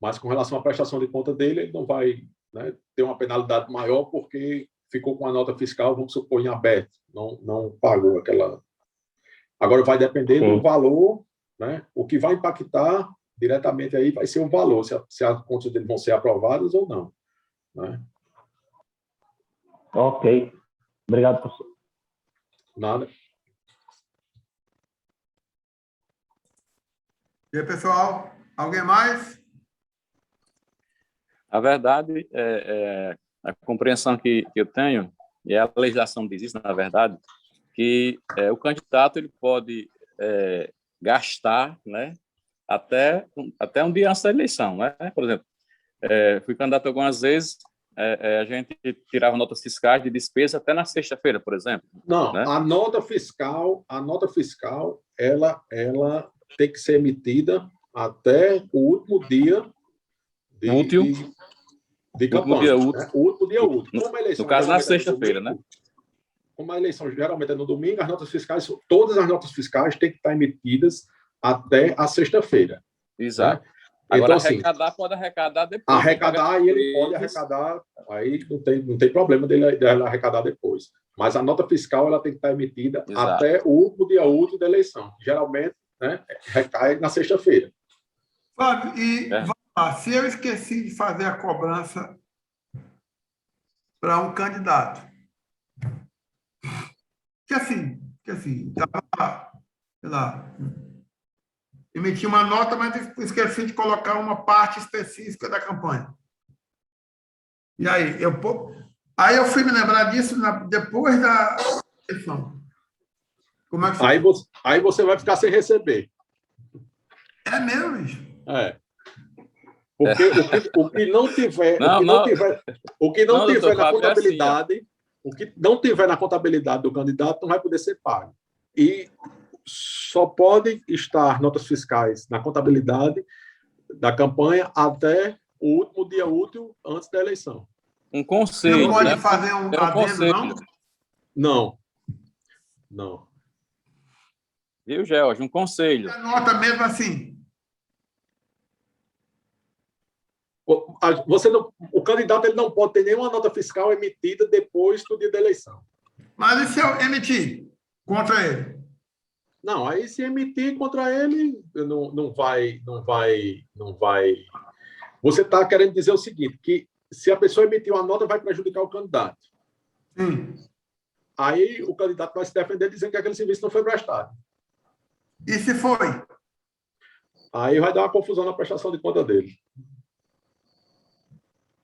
[SPEAKER 2] Mas com relação à prestação de conta dele, ele não vai, né, ter uma penalidade maior porque ficou com a nota fiscal, vamos supor, em aberto, não pagou aquela... Agora vai depender do valor, né? O que vai impactar diretamente aí vai ser o valor, se as contas dele vão ser aprovadas ou não, né?
[SPEAKER 13] Ok. Obrigado, professor.
[SPEAKER 2] Nada.
[SPEAKER 7] E aí, pessoal? Alguém mais?
[SPEAKER 10] A verdade, a compreensão que eu tenho, e a legislação diz isso, na verdade, que o candidato ele pode gastar, né, até um dia antes da eleição, né? Por exemplo, fui candidato algumas vezes, a gente tirava notas fiscais de despesa até na sexta-feira, por exemplo.
[SPEAKER 2] Não,
[SPEAKER 10] né?
[SPEAKER 2] a nota fiscal, ela tem que ser emitida até o último dia de campanha. O último dia útil.
[SPEAKER 10] No caso, na sexta-feira, né?
[SPEAKER 2] Como a eleição geralmente é no domingo, as notas fiscais, todas as notas fiscais têm que estar emitidas até a sexta-feira.
[SPEAKER 10] Exato.
[SPEAKER 2] Né?
[SPEAKER 10] Agora,
[SPEAKER 2] então,
[SPEAKER 10] arrecadar,
[SPEAKER 2] assim,
[SPEAKER 10] pode arrecadar depois.
[SPEAKER 2] Arrecadar, e ele pode arrecadar, aí não tem problema dele arrecadar depois. Mas a nota fiscal ela tem que estar emitida até o último dia útil da eleição. Geralmente, né, recai na sexta-feira.
[SPEAKER 7] Fábio, vamos lá, se eu esqueci de fazer a cobrança para um candidato, que assim, estava, sei lá, emiti uma nota, mas esqueci de colocar uma parte específica da campanha. E aí, eu fui me lembrar disso depois da eleição. Como é que
[SPEAKER 2] aí você vai ficar sem receber.
[SPEAKER 7] É mesmo, bicho?
[SPEAKER 2] Porque o que não tiver na contabilidade, o que não tiver na contabilidade do candidato não vai poder ser pago. E só podem estar notas fiscais na contabilidade da campanha até o último dia útil antes da eleição.
[SPEAKER 10] Um conselho.
[SPEAKER 7] Não pode fazer um adendo, não?
[SPEAKER 2] Não. Não.
[SPEAKER 10] Viu, George? Um conselho.
[SPEAKER 7] Anota mesmo assim.
[SPEAKER 2] O candidato ele não pode ter nenhuma nota fiscal emitida depois do dia da eleição.
[SPEAKER 7] Mas e se eu emitir contra ele?
[SPEAKER 2] Não, aí se emitir contra ele, não vai. Você está querendo dizer o seguinte, que se a pessoa emitir uma nota, vai prejudicar o candidato.
[SPEAKER 7] Sim.
[SPEAKER 2] Aí o candidato vai se defender dizendo que aquele serviço não foi prestado.
[SPEAKER 7] E se foi?
[SPEAKER 2] Aí vai dar uma confusão na prestação de conta dele.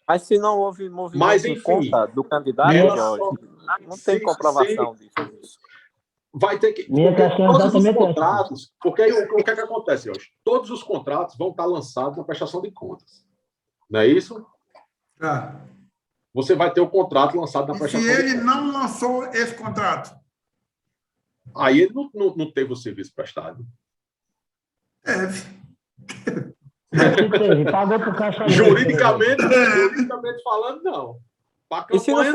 [SPEAKER 11] Mas se não houve movimento em conta do candidato, Jorge, não tem comprovação disso.
[SPEAKER 2] Vai ter que...
[SPEAKER 13] Minha questão
[SPEAKER 2] todos os
[SPEAKER 13] exatamente
[SPEAKER 2] contratos... Porque aí, o que é que acontece, Jorge? Todos os contratos vão estar lançados na prestação de contas. Não é isso?
[SPEAKER 7] Tá.
[SPEAKER 2] Você vai ter o contrato lançado na
[SPEAKER 7] E
[SPEAKER 2] prestação
[SPEAKER 7] se
[SPEAKER 2] de
[SPEAKER 7] ele
[SPEAKER 2] contas.
[SPEAKER 7] não lançou esse contrato?
[SPEAKER 2] Aí ele não teve o serviço prestado.
[SPEAKER 13] Pagou pro caixa.
[SPEAKER 2] Juridicamente falando, não.
[SPEAKER 11] E se não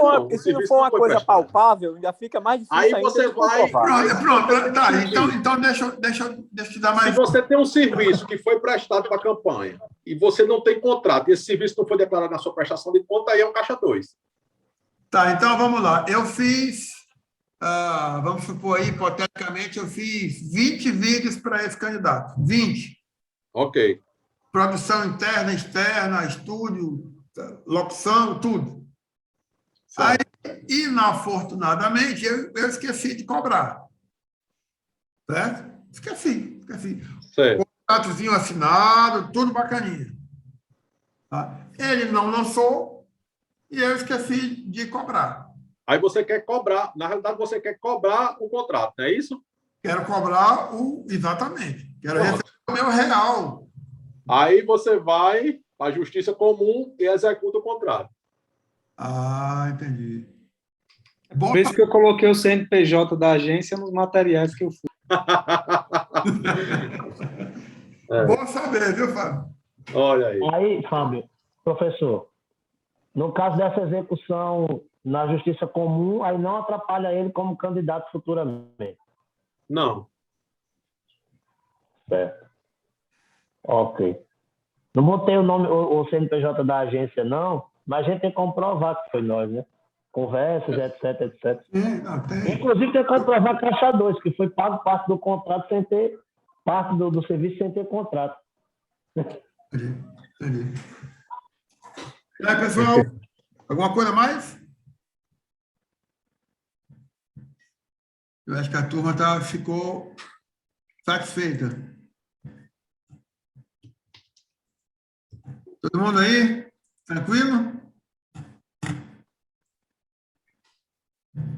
[SPEAKER 11] for uma coisa palpável, ainda fica mais difícil
[SPEAKER 2] aí
[SPEAKER 11] ainda
[SPEAKER 2] você
[SPEAKER 11] de
[SPEAKER 2] vai...
[SPEAKER 7] Pronto. Tá, então deixa eu te dar mais...
[SPEAKER 2] Se você tem um serviço que foi prestado para a campanha e você não tem contrato e esse serviço não foi declarado na sua prestação de conta, aí é um caixa 2.
[SPEAKER 7] Tá, então vamos lá. Eu fiz, vamos supor aí, hipoteticamente, eu fiz 20 vídeos para esse candidato. 20.
[SPEAKER 2] Ok.
[SPEAKER 7] Produção interna, externa, estúdio, locução, tudo. Aí, inafortunadamente, eu esqueci de cobrar. Certo? Esqueci.
[SPEAKER 2] Certo.
[SPEAKER 7] Contratozinho assinado, tudo bacaninha. Tá? Ele não lançou e eu esqueci de cobrar.
[SPEAKER 2] Aí você quer cobrar, na realidade você quer cobrar o contrato, não é isso?
[SPEAKER 7] Quero cobrar exatamente. Quero receber o meu real.
[SPEAKER 2] Aí você vai para a Justiça Comum e executa o contrato.
[SPEAKER 7] Entendi.
[SPEAKER 4] Por isso que eu coloquei o CNPJ da agência nos materiais que eu fiz.
[SPEAKER 7] Bom saber, viu, Fábio?
[SPEAKER 2] Olha aí.
[SPEAKER 13] Aí, Fábio, professor, no caso dessa execução na Justiça Comum, aí não atrapalha ele como candidato futuramente?
[SPEAKER 2] Não.
[SPEAKER 13] Certo. Ok. Não botei o nome, o CNPJ da agência, não, mas a gente tem que comprovar que foi nós, né? Conversas, etc. Inclusive, tem que comprovar Caixa 2, que foi pago parte do contrato sem ter, parte do serviço sem ter contrato.
[SPEAKER 7] Entendi. E aí, pessoal, alguma coisa mais? Eu acho que a turma ficou satisfeita. Todo mundo aí? Tranquilo?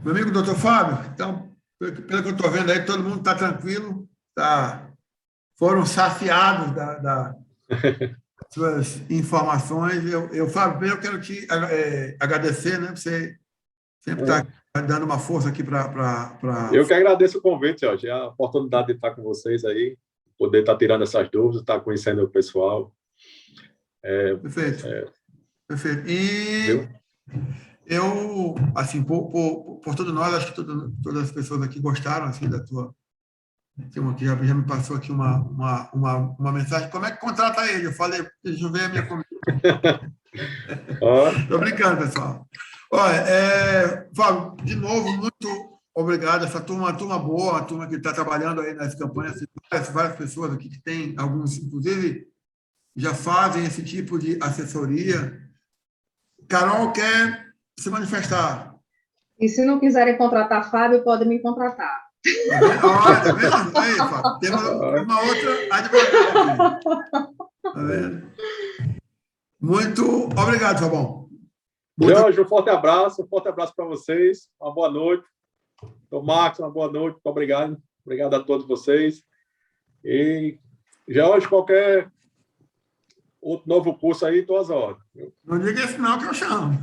[SPEAKER 7] Meu amigo doutor Fábio, então, pelo que eu estou vendo aí, todo mundo está tranquilo, foram saciados das suas informações. Fábio, primeiro eu quero te agradecer, né? Você sempre está dando uma força aqui para...
[SPEAKER 2] Eu que agradeço o convite, Jorge, a oportunidade de estar com vocês aí, poder estar tirando essas dúvidas, estar conhecendo o pessoal.
[SPEAKER 7] Perfeito. Perfeito. E eu, assim, por todos nós, acho que todas as pessoas aqui gostaram assim, da tua... Tem uma que já me passou aqui uma mensagem. Como é que contrata ele? Eu falei, deixa eu ver a minha comida. Estou brincando, pessoal. Olha, Fábio, de novo, muito obrigado. Essa turma é uma turma boa, uma turma que está trabalhando aí nas campanhas. Várias pessoas aqui que têm, alguns, inclusive, já fazem esse tipo de assessoria. Carol quer se manifestar.
[SPEAKER 3] E se não quiserem contratar Fábio, podem me contratar.
[SPEAKER 7] Tá vendo? Aí, Fábio, temos uma outra advogada aqui. Tá vendo? Muito obrigado, Fabão.
[SPEAKER 2] Jorge, um forte abraço para vocês. Uma boa noite. Marcos, uma boa noite. Muito obrigado. Obrigado a todos vocês. E, Jorge, qualquer outro novo curso aí, estou às ordens.
[SPEAKER 7] Não diga isso não, que eu chamo.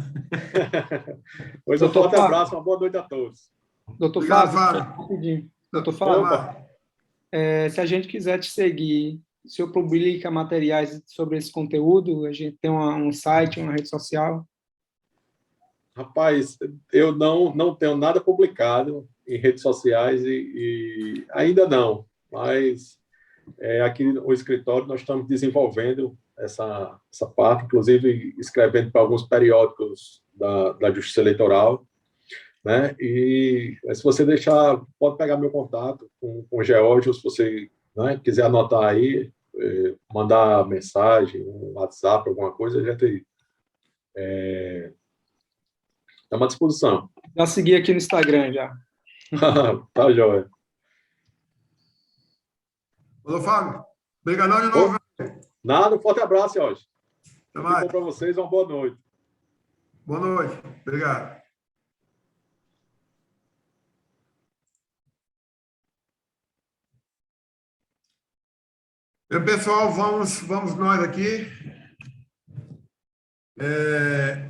[SPEAKER 2] Pois um forte abraço, uma boa noite a todos.
[SPEAKER 4] Doutor Fábio, rapidinho. Doutor Fábio, se a gente quiser te seguir, o senhor publica materiais sobre esse conteúdo? A gente tem um site, uma rede social?
[SPEAKER 2] Rapaz, eu não tenho nada publicado. em redes sociais e ainda não, mas aqui no escritório nós estamos desenvolvendo essa parte, inclusive escrevendo para alguns periódicos da Justiça Eleitoral, né? E se você deixar, pode pegar meu contato com o Geórgio, se você, né, quiser anotar aí, mandar mensagem, um WhatsApp, alguma coisa, a gente está à disposição.
[SPEAKER 4] Já segui aqui no Instagram, já.
[SPEAKER 2] Tá, joia.
[SPEAKER 7] Alô, Fábio. Obrigadão de novo.
[SPEAKER 2] Nada, um forte abraço, Jorge.
[SPEAKER 7] Até mais.
[SPEAKER 2] Tudo bom para vocês, uma boa noite.
[SPEAKER 7] Boa noite. Obrigado. Pessoal, vamos nós aqui,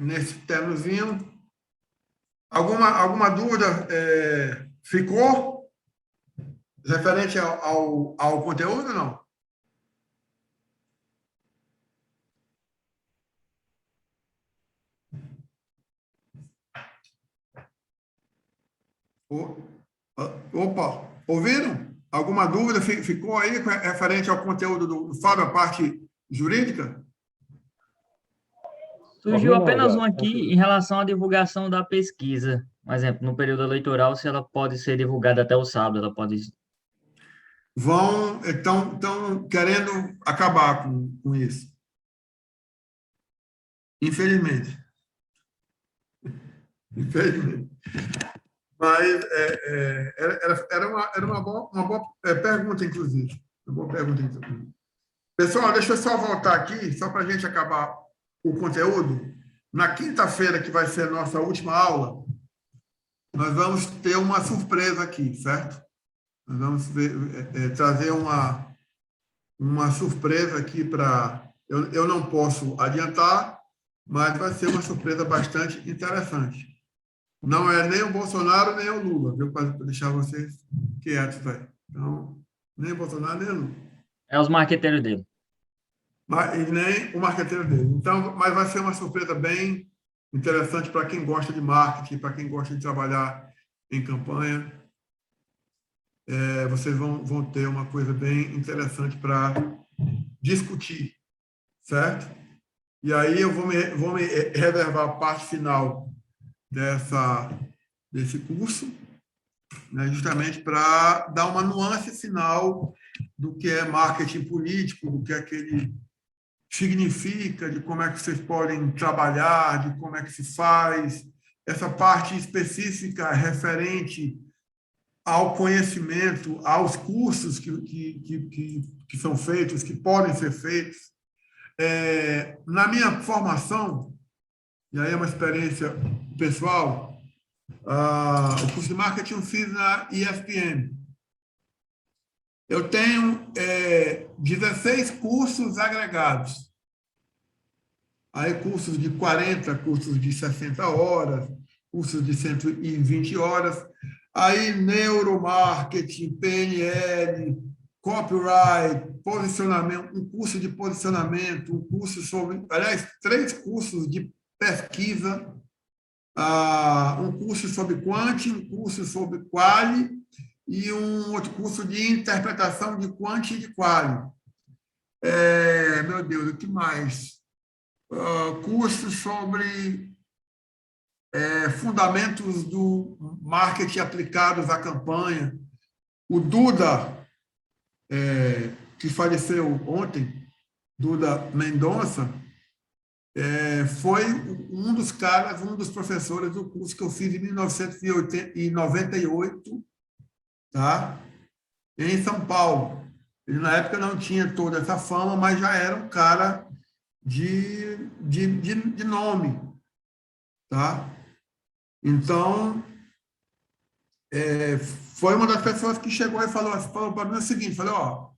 [SPEAKER 7] nesse termozinho. Alguma dúvida ficou referente ao conteúdo, não? Opa, ouviram? Alguma dúvida ficou aí referente ao conteúdo do Fábio, a parte jurídica?
[SPEAKER 5] Surgiu apenas um aqui em relação à divulgação da pesquisa. Por exemplo, no período eleitoral, se ela pode ser divulgada até o sábado, ela pode...
[SPEAKER 7] Estão querendo acabar com isso. Infelizmente. Infelizmente. Mas era uma boa pergunta, inclusive. Uma boa pergunta, inclusive. Pessoal, deixa eu só voltar aqui, só para a gente acabar o conteúdo. Na quinta-feira, que vai ser a nossa última aula, nós vamos ter uma surpresa aqui, certo? Nós vamos trazer uma surpresa aqui para... Eu não posso adiantar, mas vai ser uma surpresa bastante interessante. Não é nem o Bolsonaro, nem o Lula, viu? Para deixar vocês quietos aí. Então, nem o Bolsonaro, nem o Lula.
[SPEAKER 5] É os marqueteiros dele.
[SPEAKER 7] E nem o marqueteiro dele. Então, mas vai ser uma surpresa bem interessante para quem gosta de marketing, para quem gosta de trabalhar em campanha. Vocês vão ter uma coisa bem interessante para discutir, certo? E aí eu vou me reservar a parte final desse curso, né, justamente para dar uma nuance final do que é marketing político, do que é que ele significa, de como é que vocês podem trabalhar, de como é que se faz, essa parte específica referente ao conhecimento, aos cursos que são feitos, que podem ser feitos. Na minha formação, e aí é uma experiência pessoal, o curso de marketing eu fiz na ESPM. Eu tenho 16 cursos agregados. Aí cursos de 40, cursos de 60 horas, cursos de 120 horas. Aí neuromarketing, PNL, copyright, posicionamento, um curso de posicionamento, um curso sobre... Aliás, 3 cursos de pesquisa, um curso sobre quant, um curso sobre quali e um outro curso de interpretação de quant e de quali. Meu Deus, o que mais? Curso sobre fundamentos do marketing aplicados à campanha. O Duda, que faleceu ontem, Duda Mendonça, foi um dos caras, um dos professores do curso que eu fiz em 1998, tá? Em São Paulo. Ele, na época, não tinha toda essa fama, mas já era um cara de nome, tá? Então, foi uma das pessoas que chegou e falou para mim o seguinte, falou,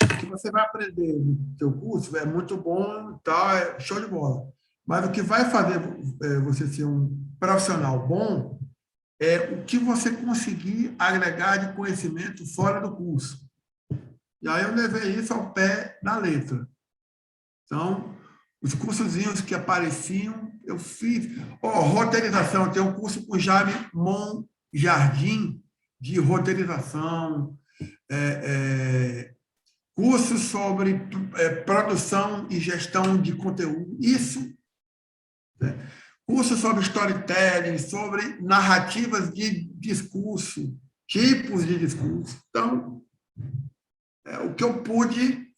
[SPEAKER 7] o que você vai aprender no seu curso é muito bom, tá, é show de bola. Mas o que vai fazer você ser um profissional bom é o que você conseguir agregar de conhecimento fora do curso. E aí eu levei isso ao pé da letra. Então, os cursozinhos que apareciam, eu fiz. Roteirização, tem um curso com Jaime Monjardim, de roteirização, cursos sobre produção e gestão de conteúdo, isso, né? Cursos sobre storytelling, sobre narrativas de discurso, tipos de discurso. Então, o que eu pude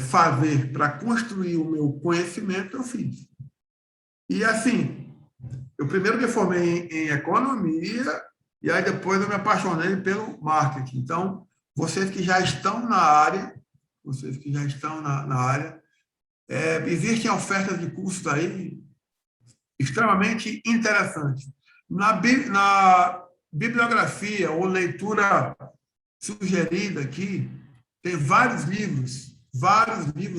[SPEAKER 7] fazer para construir o meu conhecimento, eu fiz. E, assim, eu primeiro me formei em economia, e aí depois eu me apaixonei pelo marketing. Então, vocês que já estão na área, existem ofertas de cursos aí extremamente interessantes. Na bibliografia ou leitura sugerida aqui, tem vários livros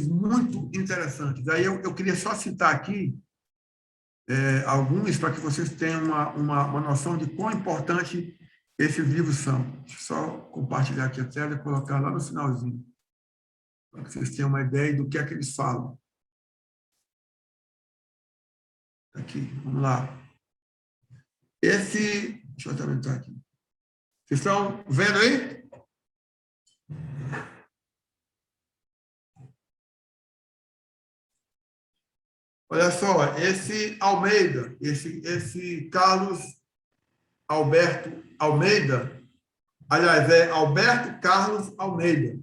[SPEAKER 7] muito interessantes. Aí eu queria só citar aqui alguns para que vocês tenham uma noção de quão importante esses livros são. Deixa eu só compartilhar aqui a tela e colocar lá no finalzinho, para que vocês tenham uma ideia do que é que eles falam. Aqui, vamos lá. Deixa eu aumentar aqui. Vocês estão vendo aí? Olha só, esse Almeida, esse Carlos Alberto Almeida, aliás, é Alberto Carlos Almeida.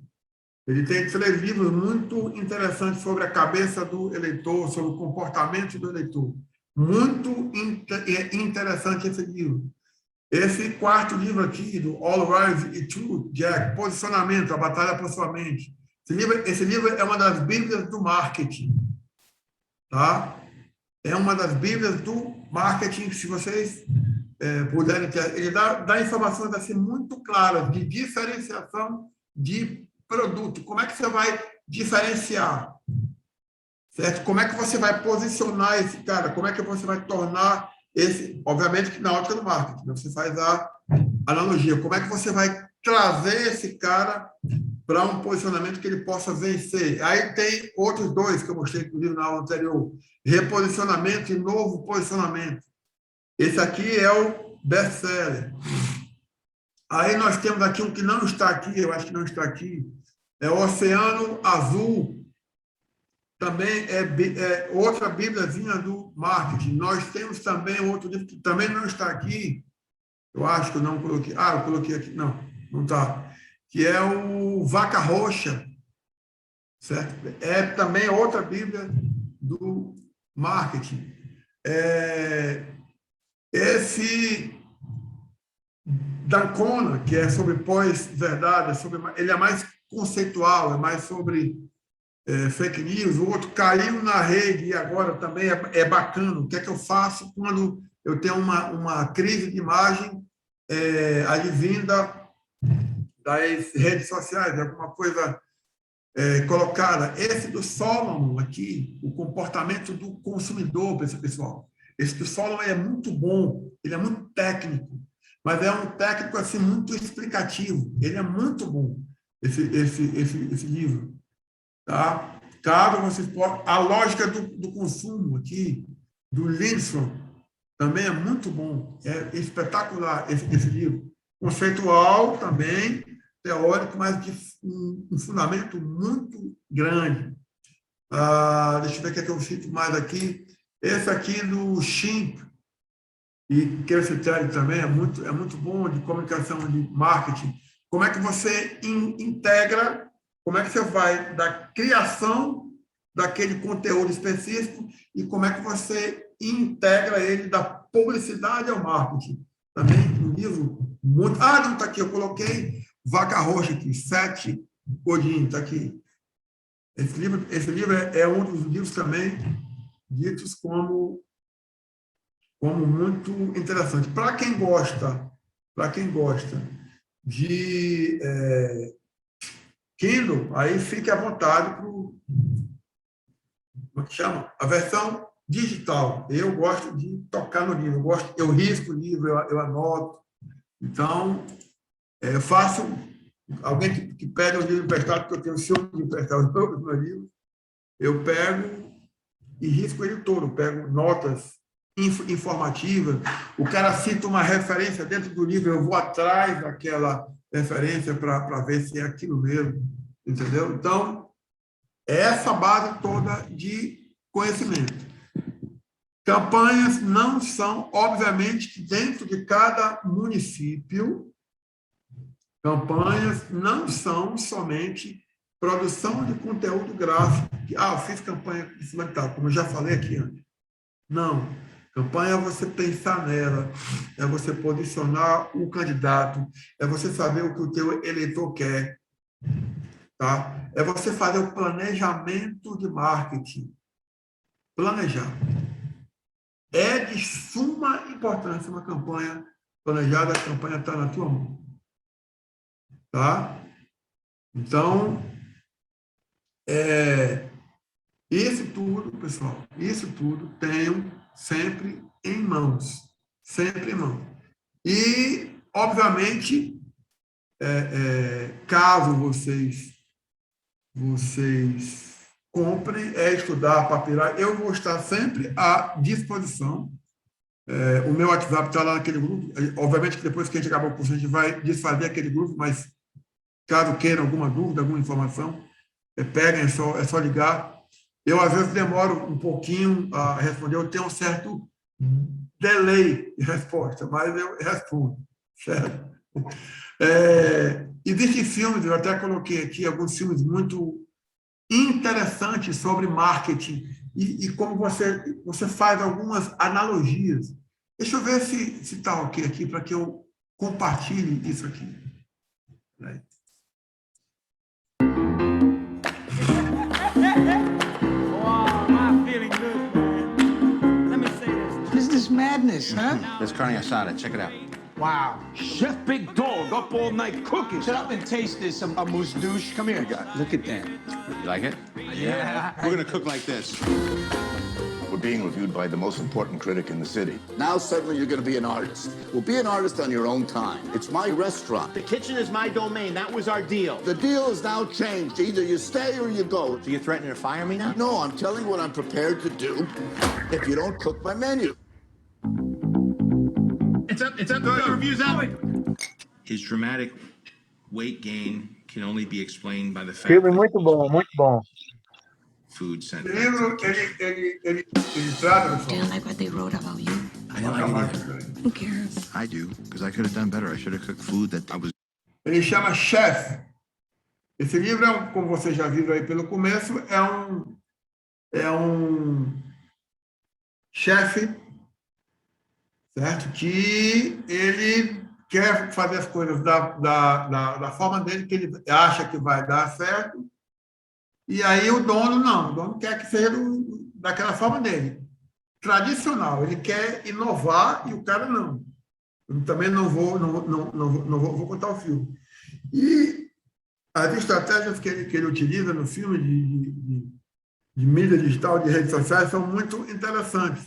[SPEAKER 7] Ele tem 3 livros muito interessantes sobre a cabeça do eleitor, sobre o comportamento do eleitor. Muito interessante esse livro. Esse 4º livro aqui, do All Rise e Truth, Jack, Posicionamento, a Batalha por Sua Mente. Esse livro é uma das bíblias do marketing. Tá? É uma das bíblias do marketing, se vocês puderem ter. Ele dá informações assim, muito claras de diferenciação de produto. Como é que você vai diferenciar? Certo? Como é que você vai posicionar esse cara? Como é que você vai tornar esse... Obviamente que na ótica do marketing, né? Você faz a analogia. Como é que você vai trazer esse cara para um posicionamento que ele possa vencer? Aí tem outros 2 que eu mostrei, inclusive, na aula anterior. Reposicionamento e novo posicionamento. Esse aqui é o best-seller. Aí nós temos aqui um que não está aqui, eu acho que não está aqui, é o Oceano Azul. Também é outra bíbliazinha do marketing. Nós temos também outro livro que também não está aqui, eu acho que eu não coloquei. Eu coloquei aqui. Não está. Que é o Vaca Roxa, certo? É também outra bíblia do marketing. Esse D'Ancona, que é sobre pós-verdade, ele é mais conceitual, é mais sobre fake news. O outro caiu na rede e agora também é bacana. O que é que eu faço quando eu tenho uma crise de imagem advinda das redes sociais, alguma coisa colocada? Esse do Solomon aqui, o comportamento do consumidor, pessoal. Esse do Solomon é muito bom, ele é muito técnico, mas é um técnico assim, muito explicativo. Ele é muito bom, esse livro. Tá? Caso vocês possam... A lógica do consumo aqui, do Lindstrom, também é muito bom. É espetacular esse livro. Conceitual também, teórico, mas de um fundamento muito grande. Deixa eu ver o que é que eu cito mais aqui. Esse aqui do Schimp, e Kerfitelli também é muito bom, de comunicação, de marketing. Como é que você integra, como é que você vai da criação daquele conteúdo específico e como é que você integra ele da publicidade ao marketing. Também um livro muito... não está aqui, eu coloquei Vaca Roxa aqui, 7 Godin, está aqui. Esse livro é um dos livros também ditos como muito interessante. Para quem gosta de Kindle, aí fique à vontade para como é que chama? A versão digital. Eu gosto de tocar no livro, eu risco o livro, eu anoto. Então, eu faço... Alguém que pede um livro emprestado, porque eu tenho o ciúme de emprestar os meus livros, eu pego e risco ele todo, pego notas informativa, o cara cita uma referência dentro do livro, eu vou atrás daquela referência para ver se é aquilo mesmo, entendeu? Então, é essa base toda de conhecimento. Campanhas não são, obviamente, que dentro de cada município, campanhas não são somente produção de conteúdo gráfico. Eu fiz campanha de cima de tal, como eu já falei aqui antes. Não. Campanha é você pensar nela, é você posicionar o candidato, é você saber o que o teu eleitor quer, tá? É você fazer o planejamento de marketing. Planejar. É de suma importância uma campanha planejada, a campanha está na tua mão. Tá? Então, isso tudo, pessoal, isso tudo tenham sempre em mãos. Sempre em mãos. E, obviamente, caso vocês comprem, estudar, papirar, eu vou estar sempre à disposição. O meu WhatsApp está lá naquele grupo. Obviamente que depois que a gente acabar o curso, a gente vai desfazer aquele grupo, mas caso queiram alguma dúvida, alguma informação, peguem, é só ligar. Eu, às vezes, demoro um pouquinho a responder, eu tenho um certo delay de resposta, mas eu respondo, certo? Existem filmes, eu até coloquei aqui alguns filmes muito interessantes sobre marketing e como você faz algumas analogias. Deixa eu ver se está ok aqui para que eu compartilhe isso aqui.
[SPEAKER 14] This is madness, huh?
[SPEAKER 15] There's carne asada. Check it out.
[SPEAKER 14] Wow. Chef Big Dog up all night cooking. Shut up and taste this, mousse douche. Come here. Look at that.
[SPEAKER 15] You like it?
[SPEAKER 14] Yeah.
[SPEAKER 15] We're going to cook like this.
[SPEAKER 16] We're being reviewed by the most important critic in the city. Now suddenly you're going to be an artist. Well, be an artist on your own time. It's my restaurant.
[SPEAKER 14] The kitchen is my domain. That was our deal.
[SPEAKER 16] The deal is now changed. Either you stay or you go.
[SPEAKER 15] So you're threatening to fire me now?
[SPEAKER 16] No, I'm telling you what I'm prepared to do if you don't cook my menu.
[SPEAKER 15] It's up. The review's out. His dramatic weight gain can only be explained by the fact
[SPEAKER 17] Filme muito bom, muito bom.
[SPEAKER 15] Food sent.
[SPEAKER 7] O livro, ele trata...
[SPEAKER 18] Do you like what they wrote about you?
[SPEAKER 15] I don't like it either.
[SPEAKER 18] Who cares?
[SPEAKER 15] I do, because I could have done better. I should have cooked food that I was...
[SPEAKER 7] Ele chama Chef. Esse livro, como vocês já viram aí pelo começo, é um chefe, certo? Que ele quer fazer as coisas da forma dele, que ele acha que vai dar certo, e aí o dono quer que seja daquela forma dele. Tradicional, ele quer inovar e o cara não. Eu também não vou contar o filme. E as estratégias que ele utiliza no filme de mídia digital, de redes sociais, são muito interessantes.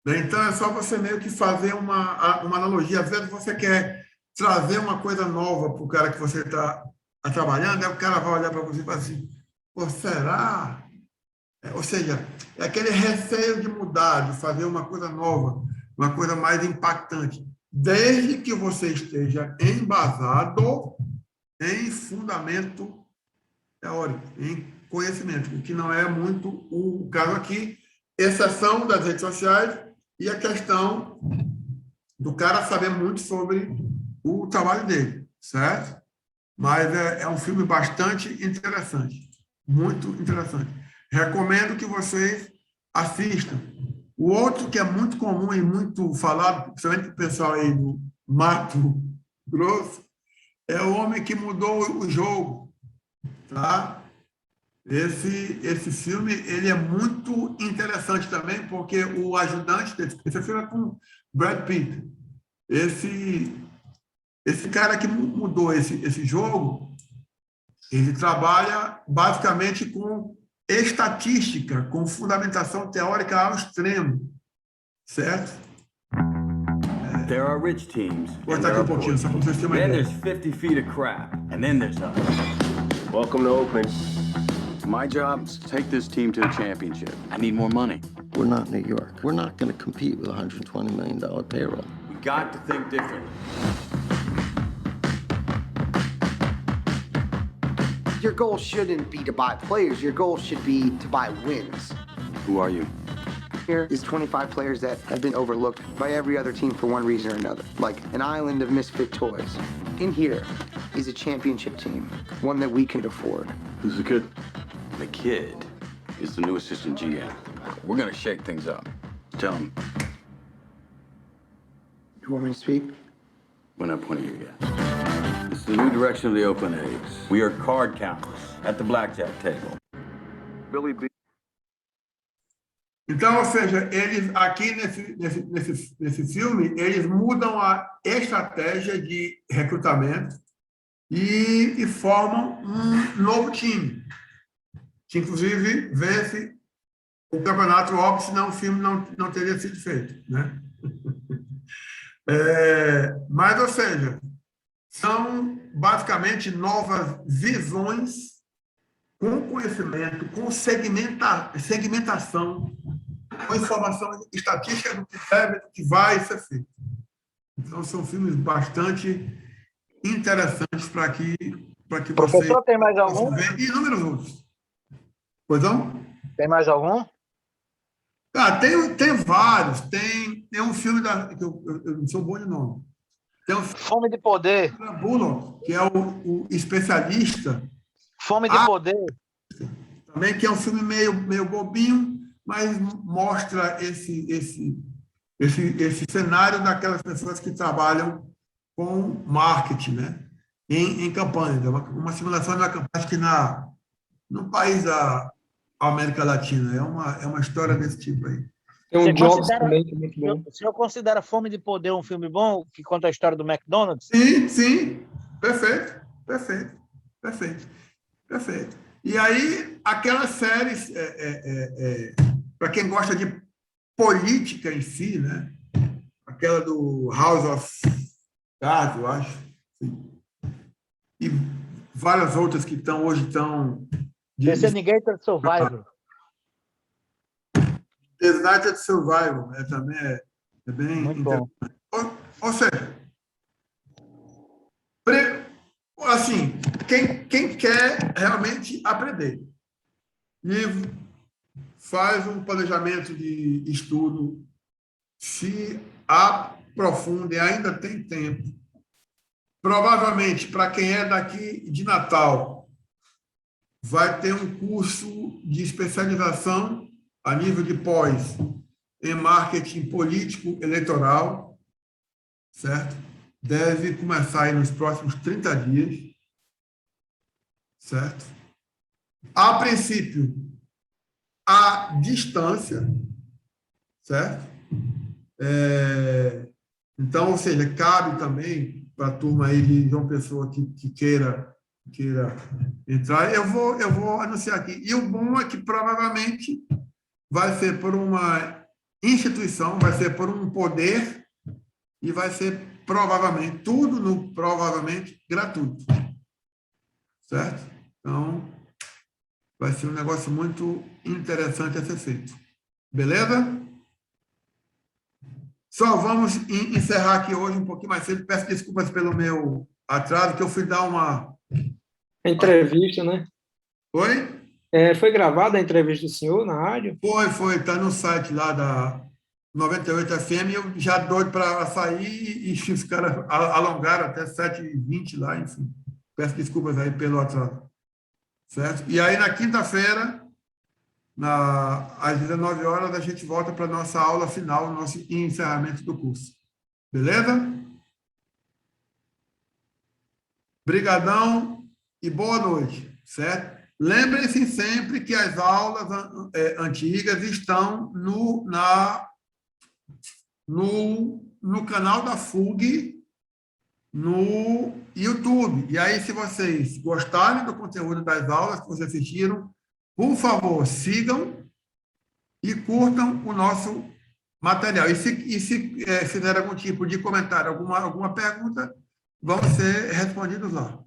[SPEAKER 7] Então, é só você meio que fazer uma analogia. Às vezes, você quer trazer uma coisa nova para o cara que você está trabalhando, aí o cara vai olhar para você e falar assim, pô, será? Ou seja, é aquele receio de mudar, de fazer uma coisa nova, uma coisa mais impactante, desde que você esteja embasado em fundamento teórico, em conhecimento, o que não é muito o caso aqui, exceção das redes sociais e a questão do cara saber muito sobre o trabalho dele, certo? Mas é um filme bastante interessante, muito interessante. Recomendo que vocês assistam. O outro que é muito comum e muito falado, principalmente para o pessoal aí do Mato Grosso, é O Homem que Mudou o Jogo, tá? Esse filme ele é muito interessante também, porque o ajudante esse filme é com Brad Pitt. Esse cara que mudou esse jogo, ele trabalha basicamente com estatística, com fundamentação teórica ao extremo, certo?
[SPEAKER 19] There are rich teams.
[SPEAKER 7] Vou estar aqui um pouquinho, só para vocês terem uma ideia.
[SPEAKER 19] Then there's 50 feet of crap, and then there's us. Welcome to Oakland. My job is to take this team to a championship. I need more money.
[SPEAKER 17] We're not New York. We're not going to compete with a $120 million payroll.
[SPEAKER 19] We got to think differently.
[SPEAKER 20] Your goal shouldn't be to buy players. Your goal should be to buy wins.
[SPEAKER 19] Who are you?
[SPEAKER 20] Here is 25 players that have been overlooked by every other team for one reason or another, like an island of misfit toys. In here is a championship team, one that we can afford.
[SPEAKER 19] Who's the kid? The kid is the new assistant GM. We're gonna shake things up. Tell him.
[SPEAKER 20] You want me to speak?
[SPEAKER 19] We're not pointing you yet. It's the new direction of the Oakland A's. We are card counters at the blackjack table. Billy B.
[SPEAKER 7] Então, ou seja, eles aqui nesse filme, eles mudam a estratégia de recrutamento e formam um novo time, que inclusive vence o campeonato, óbvio, senão o filme não teria sido feito, né? Mas, ou seja, são basicamente novas visões com conhecimento, com segmentação, com informação estatística do que deve, do que vai ser feito. Então, são filmes bastante interessantes para que
[SPEAKER 8] Professor,
[SPEAKER 7] você
[SPEAKER 8] tem mais algum?
[SPEAKER 7] ver inúmeros outros. Pois não?
[SPEAKER 8] Tem mais algum?
[SPEAKER 7] Tem vários. Tem um filme que eu não sou bom de nome. Tem um
[SPEAKER 8] Fome de Poder.
[SPEAKER 7] Bullock, que é o especialista.
[SPEAKER 8] Fome de Poder.
[SPEAKER 7] Também, que é um filme meio bobinho, mas mostra esse cenário daquelas pessoas que trabalham com marketing, né? Em campanha. Uma simulação de uma campanha, acho que no país da América Latina. É uma história desse tipo aí.
[SPEAKER 8] O senhor considera Fome de Poder um filme bom, que conta a história do McDonald's?
[SPEAKER 7] Sim. Perfeito. E aí, aquelas séries, para quem gosta de política em si, né? Aquela do House of Cards, eu acho. E várias outras que hoje estão...
[SPEAKER 8] Designated Survivor.
[SPEAKER 7] Designated Survivor, também é bem
[SPEAKER 8] muito bom.
[SPEAKER 7] Ou seja, assim, quem quer realmente aprender, livro, faz um planejamento de estudo, se aprofunde, ainda tem tempo. Provavelmente, para quem é daqui de Natal, vai ter um curso de especialização a nível de pós em marketing político eleitoral, certo? Deve começar aí nos próximos 30 dias, certo? A princípio, à distância, certo? Então, ou seja, cabe também para a turma aí de João Pessoa que queira entrar. Eu vou anunciar aqui. E o bom é que provavelmente vai ser por uma instituição, vai ser por um poder e vai ser provavelmente, provavelmente gratuito. Certo? Então, vai ser um negócio muito interessante a ser feito. Beleza? Só vamos encerrar aqui hoje um pouquinho mais cedo. Peço desculpas pelo meu atraso, que eu fui dar uma...
[SPEAKER 4] Entrevista, né?
[SPEAKER 7] Oi?
[SPEAKER 4] Foi gravada a entrevista do senhor na rádio?
[SPEAKER 7] Foi. Está no site lá da 98 FM. Eu já doido para sair e os caras alongaram até 7h20 lá, enfim. Peço desculpas aí pelo atraso. Certo? E aí, na quinta-feira, às 19 horas, a gente volta para a nossa aula final, nosso encerramento do curso. Beleza? Brigadão e boa noite, certo? Lembrem-se sempre que as aulas antigas estão no canal da FUG, no YouTube. E aí, se vocês gostarem do conteúdo das aulas que vocês assistiram, por favor, sigam e curtam o nosso material. E se fizer algum tipo de comentário, alguma pergunta, vão ser respondidos lá.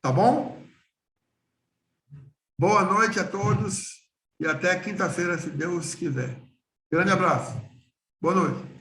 [SPEAKER 7] Tá bom? Boa noite a todos e até quinta-feira, se Deus quiser. Grande abraço. Boa noite.